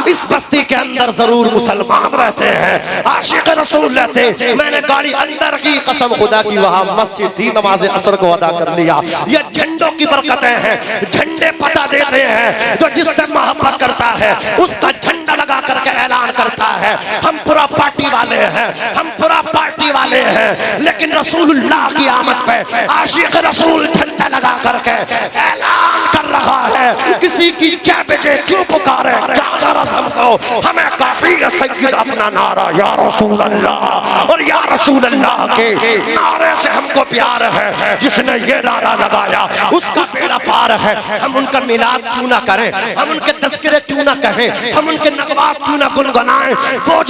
اس بستی کے اندر ضرور مسلمان رہتے ہیں، عاشق رسول رہتے ہیں۔ میں نے گاڑی اندر کی، قسم خدا کی وہاں مسجد تھی، نماز عصر کو ادا کر لیا۔ یہ جھنڈوں کی برکتیں ہیں، جھنڈے پتہ دیتے ہیں، جو جس سے محبت کرتا ہے اس کا جھنڈا لگا کر کے اعلان کرتا ہے ہم پورا پارٹی والے ہیں، ہم پورا پارٹی والے ہیں، لیکن رسول اللہ کی آمد پہ عاشق رسول جھنڈا لگا کر کے اعلان کر رہا ہے کسی کی کیا بجے کیوں پکارے، کیا رسم کو ہمیں کافی ہے سید اپنا نعرہ یا رسول اللہ، اور یا رسول اللہ کے نعرے سے ہم کو پیار ہے، جس نے یہ نعرہ لگایا اس کا بیڑا پار ہے۔ ہم ان کا میلاد کیوں نہ کریں، ہم ان کے تذکرے کیوں نہ کہیں، ہم ان کے نغمات کیوں نہ گنگنائیں۔ وہ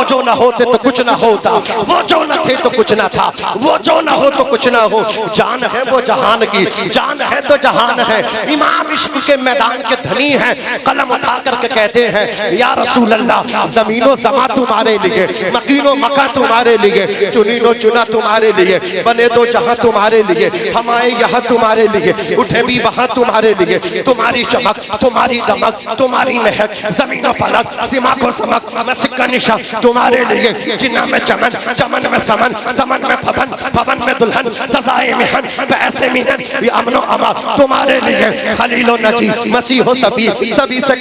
جو نہ ہوتے تو کچھ نہ ہوتا، وہ جو نہ تھے تو کچھ نہ تھا، وہ جو نہ ہو تو کچھ نہ ہو، جان ہے وہ جہان کی، جان ہے تو جہان ہے۔ امام عشق کے میدان کے دھنی ہیں، قلم اٹھا کر کے کہتے ہیں یا رسول اللہ زمین و زمان تمہارے لیے، مکین و مکان تمہارے لیے، چنین و چنا تمہارے لیے، بنے دو جہاں تمہارے لیے، ہم آئے یہاں تمہارے لیے، اٹھے بھی وہاں تمہارے لیے، تمہاری چمک تمہاری دمک تمہاری مہک، زمین و فلک سماک و سمک میں سکہ نشا تمہارے لیے، جنہ میں چمن چمن میں سمن سمن میں پھبن پھبن میں دلہن سزائے محن پیسے مینن یہ امن و امان تمہارے لیے، خلیل و نجی مسیح و سبی سے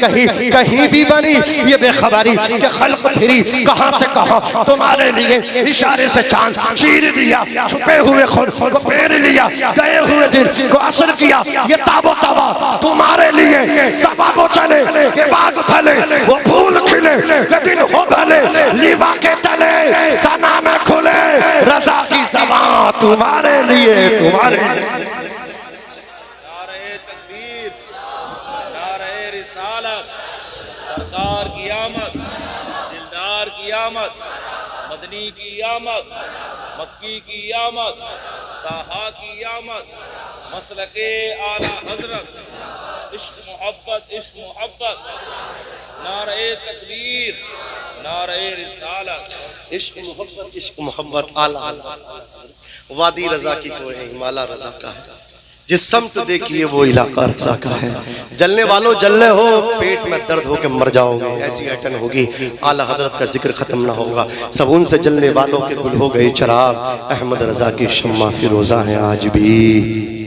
کہیں بھی بنی یہ بے خبری کہ خلق پھری کہاں سے کہاں تمہارے لیے اشارے سے چاند چیر لیا چھپے ہوئے خود کو پھیر لیا گئے ہوئے دن کو اثر کیا یہ تاب و تبا تمہارے لیے سبب چلے کہ باغ پھلے وہ پھول کھلے کہ دن ہو بھلے لیوا کے تلے سنا میں کھلے رضا کی زبان تمہارے لیے تمہارے لیے نعرہ تکبیر، نعرہ رسالت، سرکار کی آمد، دلدار کی آمد، مدنی کی آمد، مکی کی آمد، طٰہٰ کی آمد، مسلک اعلیٰ حضرت، عشق محبت، نعرہ تکبیر، نعرہ رسالت، عشق محبت اعلیٰ وادی رضا کی کوئی ہے، ہمالا رضا کا ہے، جس سمت دیکھیے وہ علاقہ رضا کا ہے۔ جلنے والوں جلنے ہو، پیٹ میں درد ہو کے مر جاؤ گے، ایسی ایٹن ہوگی اعلیٰ حضرت کا ذکر ختم نہ ہوگا۔ صابون سے جلنے والوں کے گل ہو گئے چراغ، احمد رضا کی شمع فیروزہ ہیں آج بھی۔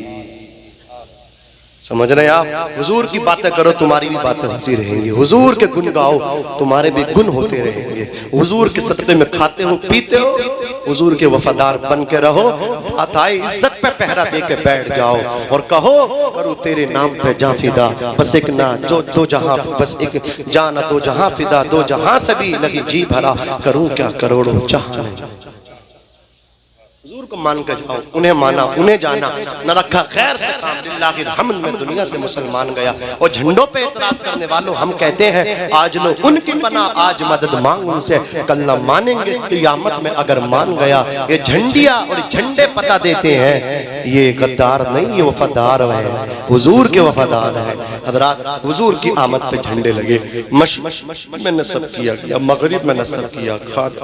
سمجھ رہے ہیں آپ؟ حضور کی باتیں کرو تمہاری بھی باتیں ہوتی رہیں گی، حضور کے گن گاؤ تمہارے بھی گن ہوتے رہیں گے، حضور کے صدقے میں کھاتے ہو پیتے ہو، حضور کے وفادار بن کے رہو، بات آئے عزت پہ پہرا دے کے بیٹھ جاؤ اور کہو کرو تیرے نام پہ جاں فدا، بس ایک نہ جو دو جہاں، بس ایک جانا دو جہاں فدا، دو جہاں سے بھی نہیں جی بھرا، کروں کیا کروڑوں جہاں نہیں۔ حضور کو مان کر جاؤ، انہیں مانا انہیں جانا، نہ رکھا غیر سے کام، للہ الحمد میں دنیا سے مسلمان گیا۔ اور جھنڈوں پہ اعتراض کرنے والوں ہم کہتے ہیں آج لو ان کی پناہ، آج مدد مانگ ان سے، کل نہ مانیں گے قیامت میں اگر مان گیا۔ یہ جھنڈیاں اور جھنڈے پتہ دیتے ہیں یہ غدار نہیں، یہ وفادار ہیں، حضور کے وفادار ہیں۔ حضرات حضور کی آمد پہ جھنڈے لگے، مشرق میں نصب کیا گیا، مغرب میں نصب کیا،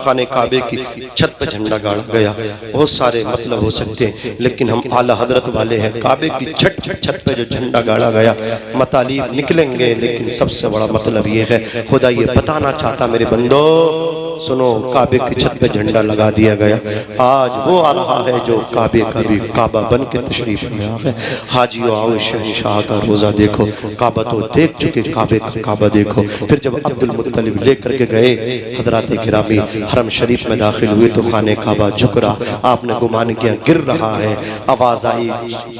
خانہ کعبے کی چھت پہ جھنڈا گاڑا گیا۔ بہت سارے مطلب ہو سکتے ہیں لیکن ہم اعلیٰ حضرت والے ہیں، کعبے کی چھت پہ جو جھنڈا گاڑا گیا، مطالب نکلیں گے لیکن سب سے بڑا مطلب یہ ہے، خدا یہ بتانا چاہتا میرے بندو سنو، کعبے کی چھت پہ جھنڈا لگا دیا گیا، آج وہ آ رہا ہے جو کعبے کا بھی کعبہ بن کے تشریف لیا ہے۔ حاجیو آؤ شہنشاہ کا روزہ دیکھو، کعبہ تو دیکھ چکے، کعبے کا کعبہ دیکھو۔ پھر جب عبد المطلب لے کر کے گئے حضرات گرامی حرم شریف میں داخل ہوئے تو خانہ کعبہ جھک رہا، آپ نے گمان کیا گر رہا ہے، آواز آئی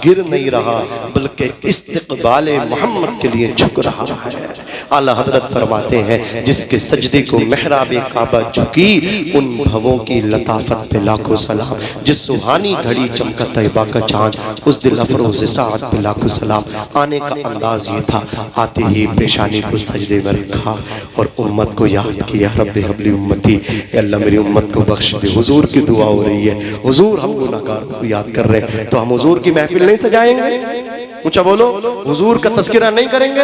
گر نہیں رہا بلکہ استقبال محمد کے لیے جھک رہا ہے۔ اعلیٰ حضرت فرماتے ہیں جس کے سجدے کو محراب کعبہ جھکی، ان بھووں کی لطافت پہ لاکھوں سلام، جس سبحانی گھڑی چمکا طیبہ کا چاند، اس دل افروز ساعت پہ لاکھوں سلام۔ آنے کا انداز یہ تھا، آتے ہی پیشانی کو سجدے میں رکھا اور امت کو یاد کیا، رب حبلی امتی، اے اللہ میری امت کو بخش دے۔ حضور کی دعا ہو رہی ہے، حضور ہم گناہگاروں کو یاد کر رہے ہیں، تو ہم حضور کی محفل نہیں سجائیں گے؟ اونچا بولو، حضور کا تذکرہ نہیں کریں گے؟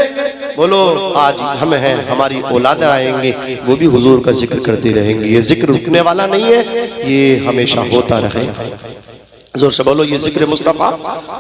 بولو آج ہم ہیں، ہماری اولادیں آئیں گے وہ بھی حضور کا ذکر کرتے رہیں گے۔ یہ ذکر رکنے والا نہیں ہے، یہ ہمیشہ ہوتا رہے گا۔ زور سے بولو یہ ذکر مصطفیٰ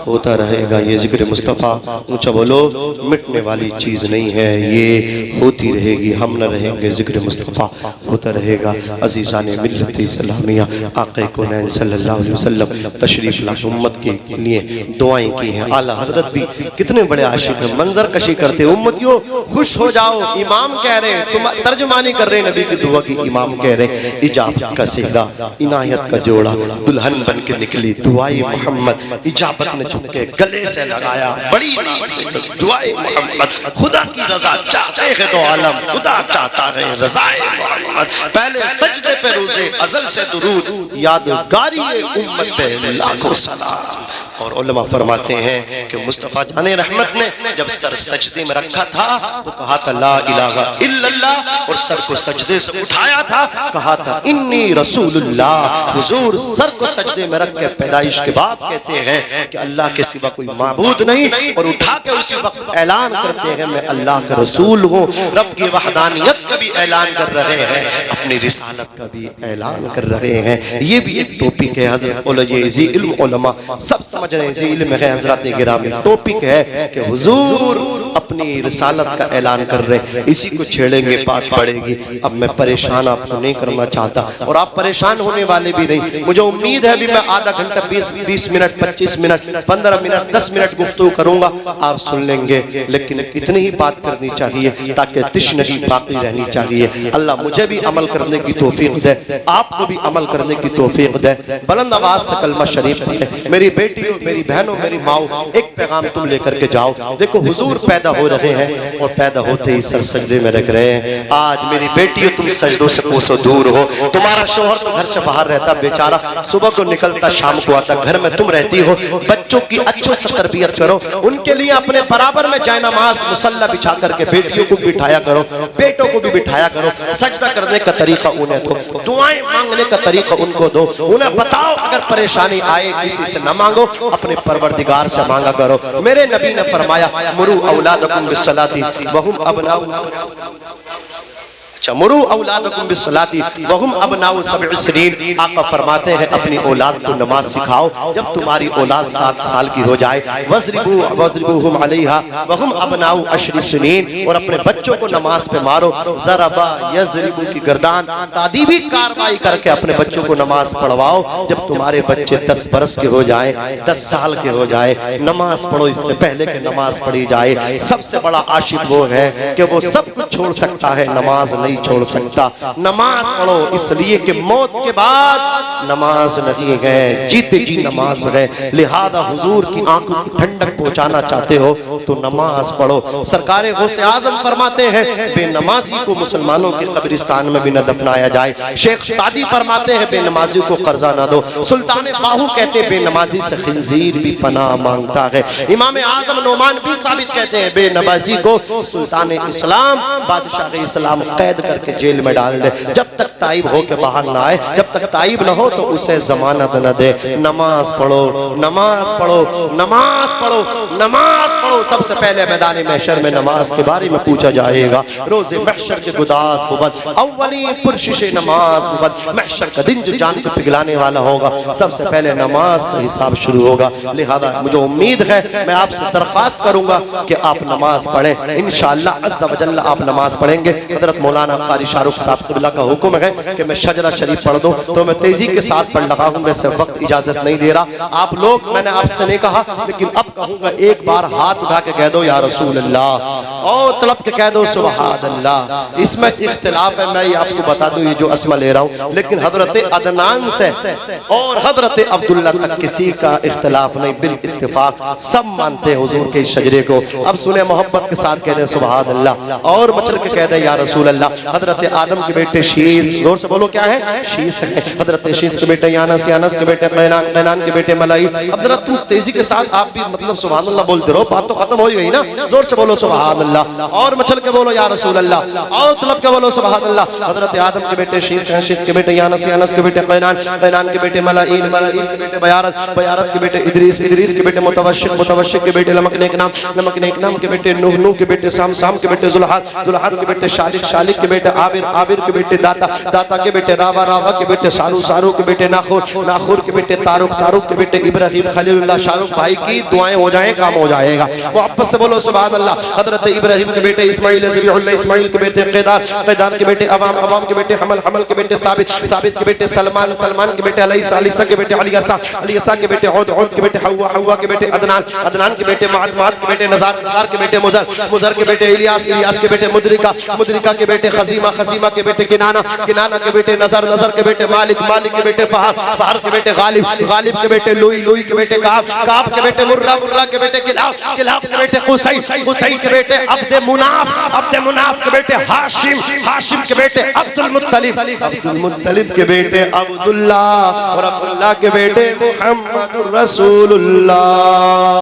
ہوتا رہے گا، یہ ذکر مصطفیٰ اونچا بولو مٹنے والی چیز نہیں ہے، یہ ہوتی رہے گی، ہم نہ رہیں گے، ذکر مصطفیٰ ہوتا رہے گا۔ عزیزان ملت اسلامیہ، آقا کونین صلی اللہ علیہ وسلم تشریف لائے، امت کے لیے دعائیں کی ہیں۔ اعلیٰ حضرت بھی کتنے بڑے عاشق ہیں، منظر کشی کرتے، امتیوں خوش ہو جاؤ، امام کہہ رہے، تم ترجمانی کر رہے نبی کی دعا کی، امام کہہ رہے اجابت کا سہرا، عنایت کا جوڑا، دلہن بن کے نکلی دعائے محمد، اجابت نے جھک کے گلے سے لگایا، بڑی ناز سے دعائے محمد، خدا کی رضا چاہتے ہیں تو عالم، خدا چاہتا ہے رضائے محمد، پہلے سجدے پہ روزے ازل سے درود، یادگاری امت پہ لاکھوں سلام۔ اور علماء فرماتے ہیں کہ مصطفیٰ جان رحمت نے جب سر سجدے میں رکھا تھا تو کہا تھا لا الہ الا اللہ، اور سر کو سجدے سے اٹھایا تھا کہا تھا انی رسول اللہ۔ حضور سر کو سجدے میں رکھ کے پیدائش کے بعد کہتے ہیں کہ اللہ کے سوا کوئی معبود نہیں، اور اٹھا کے اسی وقت اعلان کرتے ہیں میں اللہ کا رسول ہوں۔ رب کی وحدانیت کا بھی اعلان کر رہے ہیں، اپنی رسالت کا بھی اعلان کر رہے ہیں۔ یہ بھی ایک ٹاپک ہے، حضرت علماء سب سمجھ سمجھ رہے ہیں اسی علم ہے حضرات گرامی، ٹاپک ہے کہ حضور اپنی رسالت کا اعلان کر رہے ہیں، اسی کو چھیڑیں گے بات پڑے گی۔ اب میں پریشان آپ کو نہیں کرنا چاہتا اور آپ پریشان ہونے والے بھی نہیں، مجھے امید ہے بھی میں آدھا گھنٹہ 20 منٹ 25 منٹ 15 منٹ 10 منٹ گفتگو کروں گا، آپ سن لیں گے، لیکن اتنی ہی بات کرنی چاہیے تاکہ تشنگی باقی رہنی چاہیے۔ اللہ مجھے بھی عمل کرنے کی توفیق دے، آپ کو بھی عمل کرنے کی توفیق دے۔ بلند آواز سے کلمہ شریف پڑھیں۔ میری بیٹیوں، میری بہنوں، میری ماؤں، ایک پیغام تم لے کر کے جاؤ۔ دیکھو حضور پیدا ہو رہے ہیں اور پیدا ہوتے ہی سر سجدے میں رکھ رہے ہیں۔ آج میری بیٹیوں تم سجدوں سے کوسوں دور ہو، تمہارا شوہر تو گھر سے باہر رہتا بیچارہ، صبح کو نکلتا شام کو آتا، گھر میں تم رہتی ہو۔ بچوں کی اچھوں سے تربیت کرو، ان کے لیے اپنے برابر میں جائے نماز مصلی بچھا کر کے بیٹیوں کو بٹھایا کرو، بیٹوں کو بھی بٹھایا کرو۔ سجدہ کرنے کا طریقہ انہیں دو، دعائیں مانگنے کا طریقہ ان کو دو، انہیں بتاؤ اگر پریشانی آئے کسی سے نہ مانگو، اپنے پروردگار سے مانگا کرو۔ میرے نبی نے فرمایا مرو اولادکم بالصلاۃ وہم ابناء، اچھا مرو اولادکم بالصلاۃ وہم ابناء 7 سنین، آقا فرماتے ہیں اپنی اولاد کو نماز سکھاؤ جب تمہاری اولاد 7 سال کی ہو جائے، وَضْرِبُوهُمْ عَلَيْهَا وَهُمْ أَبْنَاءُ 10 سنین، اور اپنے بچوں کو نماز پہ مارو۔ ضربا یضرب کی گردان، تادیبی کاروائی کر کے اپنے بچوں کو نماز پڑھواؤ۔ جب تمہارے بچے 10 برس کے ہو جائیں، 10 سال کے ہو جائے، نماز پڑھو اس سے پہلے کہ نماز پڑھی جائے۔ سب سے بڑا عاشق وہ ہے کہ وہ سب کچھ چھوڑ سکتا ہے، نماز نہیں چھوڑ سکتا۔ نماز پڑھو اس لیے کہ موت کے بعد نماز نہیں ہے، جیتے جی نماز ہے۔ لہذا حضور کی آنکھوں کو ٹھنڈک پہنچانا چاہتے ہو تو نماز پڑھو۔ سرکار غوث اعظم فرماتے ہیں بے نمازی کو مسلمانوں کے قبرستان میں بھی نہ دفنایا جائے۔ شیخ سعدی فرماتے ہیں بے نمازی کو قرضہ نہ دو۔ سلطان باہو کہتے ہیں بے نمازی سے خنزیر بھی پناہ مانگتا ہے۔ امام اعظم نعمان بھی ثابت کہتے ہیں بے نمازی کو سلطان اسلام بادشاہ اسلام قید کر کے جیل میں ڈال دے، جب تک تائب ہو کے باہر نہ آئے، جب تک تائب نہ ہو تو اسے ضمانت نہ دے۔ نماز پڑھو، نماز پڑھو، نماز پڑھو، نماز پڑھو۔ سب سے پہلے میدان محشر میں نماز کے بارے میں پوچھا جائے گا۔ روز محشر کے گداز بود، اولی پرشش نماز بود۔ محشر کا دن جو جان کو پگلانے والا ہوگا، سب سے پہلے نماز سے حساب شروع ہوگا۔ لہذا مجھے امید ہے، میں آپ سے درخواست کروں گا کہ آپ نماز پڑھیں، انشاءاللہ عز و جل آپ نماز پڑھیں گے۔ حضرت مولانا قاری شاہ رخ صاحب قبلہ کا حکم ہے کہ میں شجرہ شریف پڑھ دوں تو میں تیزی کے ساتھ پڑھ لگا ہوں، میں سے وقت اجازت نہیں دے رہا۔ آپ لوگ، میں نے آپ سے نہیں کہا لیکن اب کہوں گا، ایک بار ہاتھ اٹھا کے کہہ دو یا رسول اللہ، اور طلب کے کہہ دو سبحان اللہ۔ اس میں اختلاف ہے، میں یہ آپ کو بتا دوں، یہ جو اسمہ لے رہا ہوں، لیکن حضرت عدنان سے اور حضرت عبداللہ تک کسی کا اختلاف نہیں، بالاتفاق سب مانتے ہیں حضور کے شجرے کو۔ اب سنیں، محبت کے ساتھ کہہ دیں سبحان اللہ، اور مچل کے کہہ دیں یا رسول اللہ۔ حضرت آدم کے بیٹے شیس، زور سے بولو کیا ہے؟ شیس ہے۔ حضرت شیس کے بیٹے یانس، یانس کے بیٹے قینان، قینان کے بیٹے ملائی۔ اب ذرا تم تیزی کے ساتھ آپ بھی مطلب سبحان اللہ بولتے رہو، بات تو ختم ہو گئی نا۔ زور سے بولو سبحان اللہ، اور مچل کے بولو یا رسول اللہ، اور طلب کے بولو سبحان اللہ۔ حضرت آدم کے بیٹے شیس ہیں، شیس کے بیٹے یانس، یانس کے بیٹے قینان، قینان کے بیٹے ملائین، ملائین کے بیٹے بیارت، بیارت کے بیٹے ادریس، ادریس کے بیٹے متوشق، متوشق کے بیٹے لمک نیک نام، لمک نیک نام کے بیٹے نوح، نوح کے بیٹے سام، سام کے بیٹے ذوالحاد، ذوالحاد کے بیٹے شالک، شالک کے بیٹے عابر، عابر کے بیٹے داتا، داتا کے بیٹے راوا، راوا کے بیٹے سارو، سارو کے بیٹے ناخور، ناخور کے بیٹے تاروق، تاروق کے بیٹے ابراہیم خلیل اللہ۔ شاہ رخ بھائی کی دعائیں ہو جائیں، کام ہو جائے گا، محبت سے بولو سبحان اللہ۔ حضرت ابراہیم کے بیٹے اسماعیل، ذبیح اللہ اسماعیل کے بیٹے قیدار، قیدار کے بیٹے عوام، عوام کے بیٹے حمل، حمل کے بیٹے ثابت، ثابت کے بیٹے سلمان، سلمان کے بیٹے علیسہ، علیسہ کے بیٹے علیسہ، علیسہ کے بیٹے عود، عود کے بیٹے حوا، حوا کے بیٹے عدنان، عدنان کے بیٹے معد، معد کے بیٹے نزار، نزار کے بیٹے مزر، مزر کے بیٹے الیاس، الیاس کے بیٹے مدرکہ، مدرکہ کے بیٹے خزیمہ، خزیمہ کے بیٹے کنانہ، کنانہ کے بیٹے نظر، نظر کے بیٹے مالک، مالک کے بیٹے فہر، فہر کے بیٹے غالب، غالب کے بیٹے لوئی، لوئی کے بیٹے کعب، کعب کے بیٹے مرہ، مرہ کے بیٹے کلاب، کلاب کے بیٹے قصی، قصی کے بیٹے عبد مناف، عبد مناف کے بیٹے ہاشم، ہاشم کے بیٹے عبد المطلب، عبد المطلب کے بیٹے عبداللہ، اور عبداللہ کے بیٹے محمد الرسول اللہ۔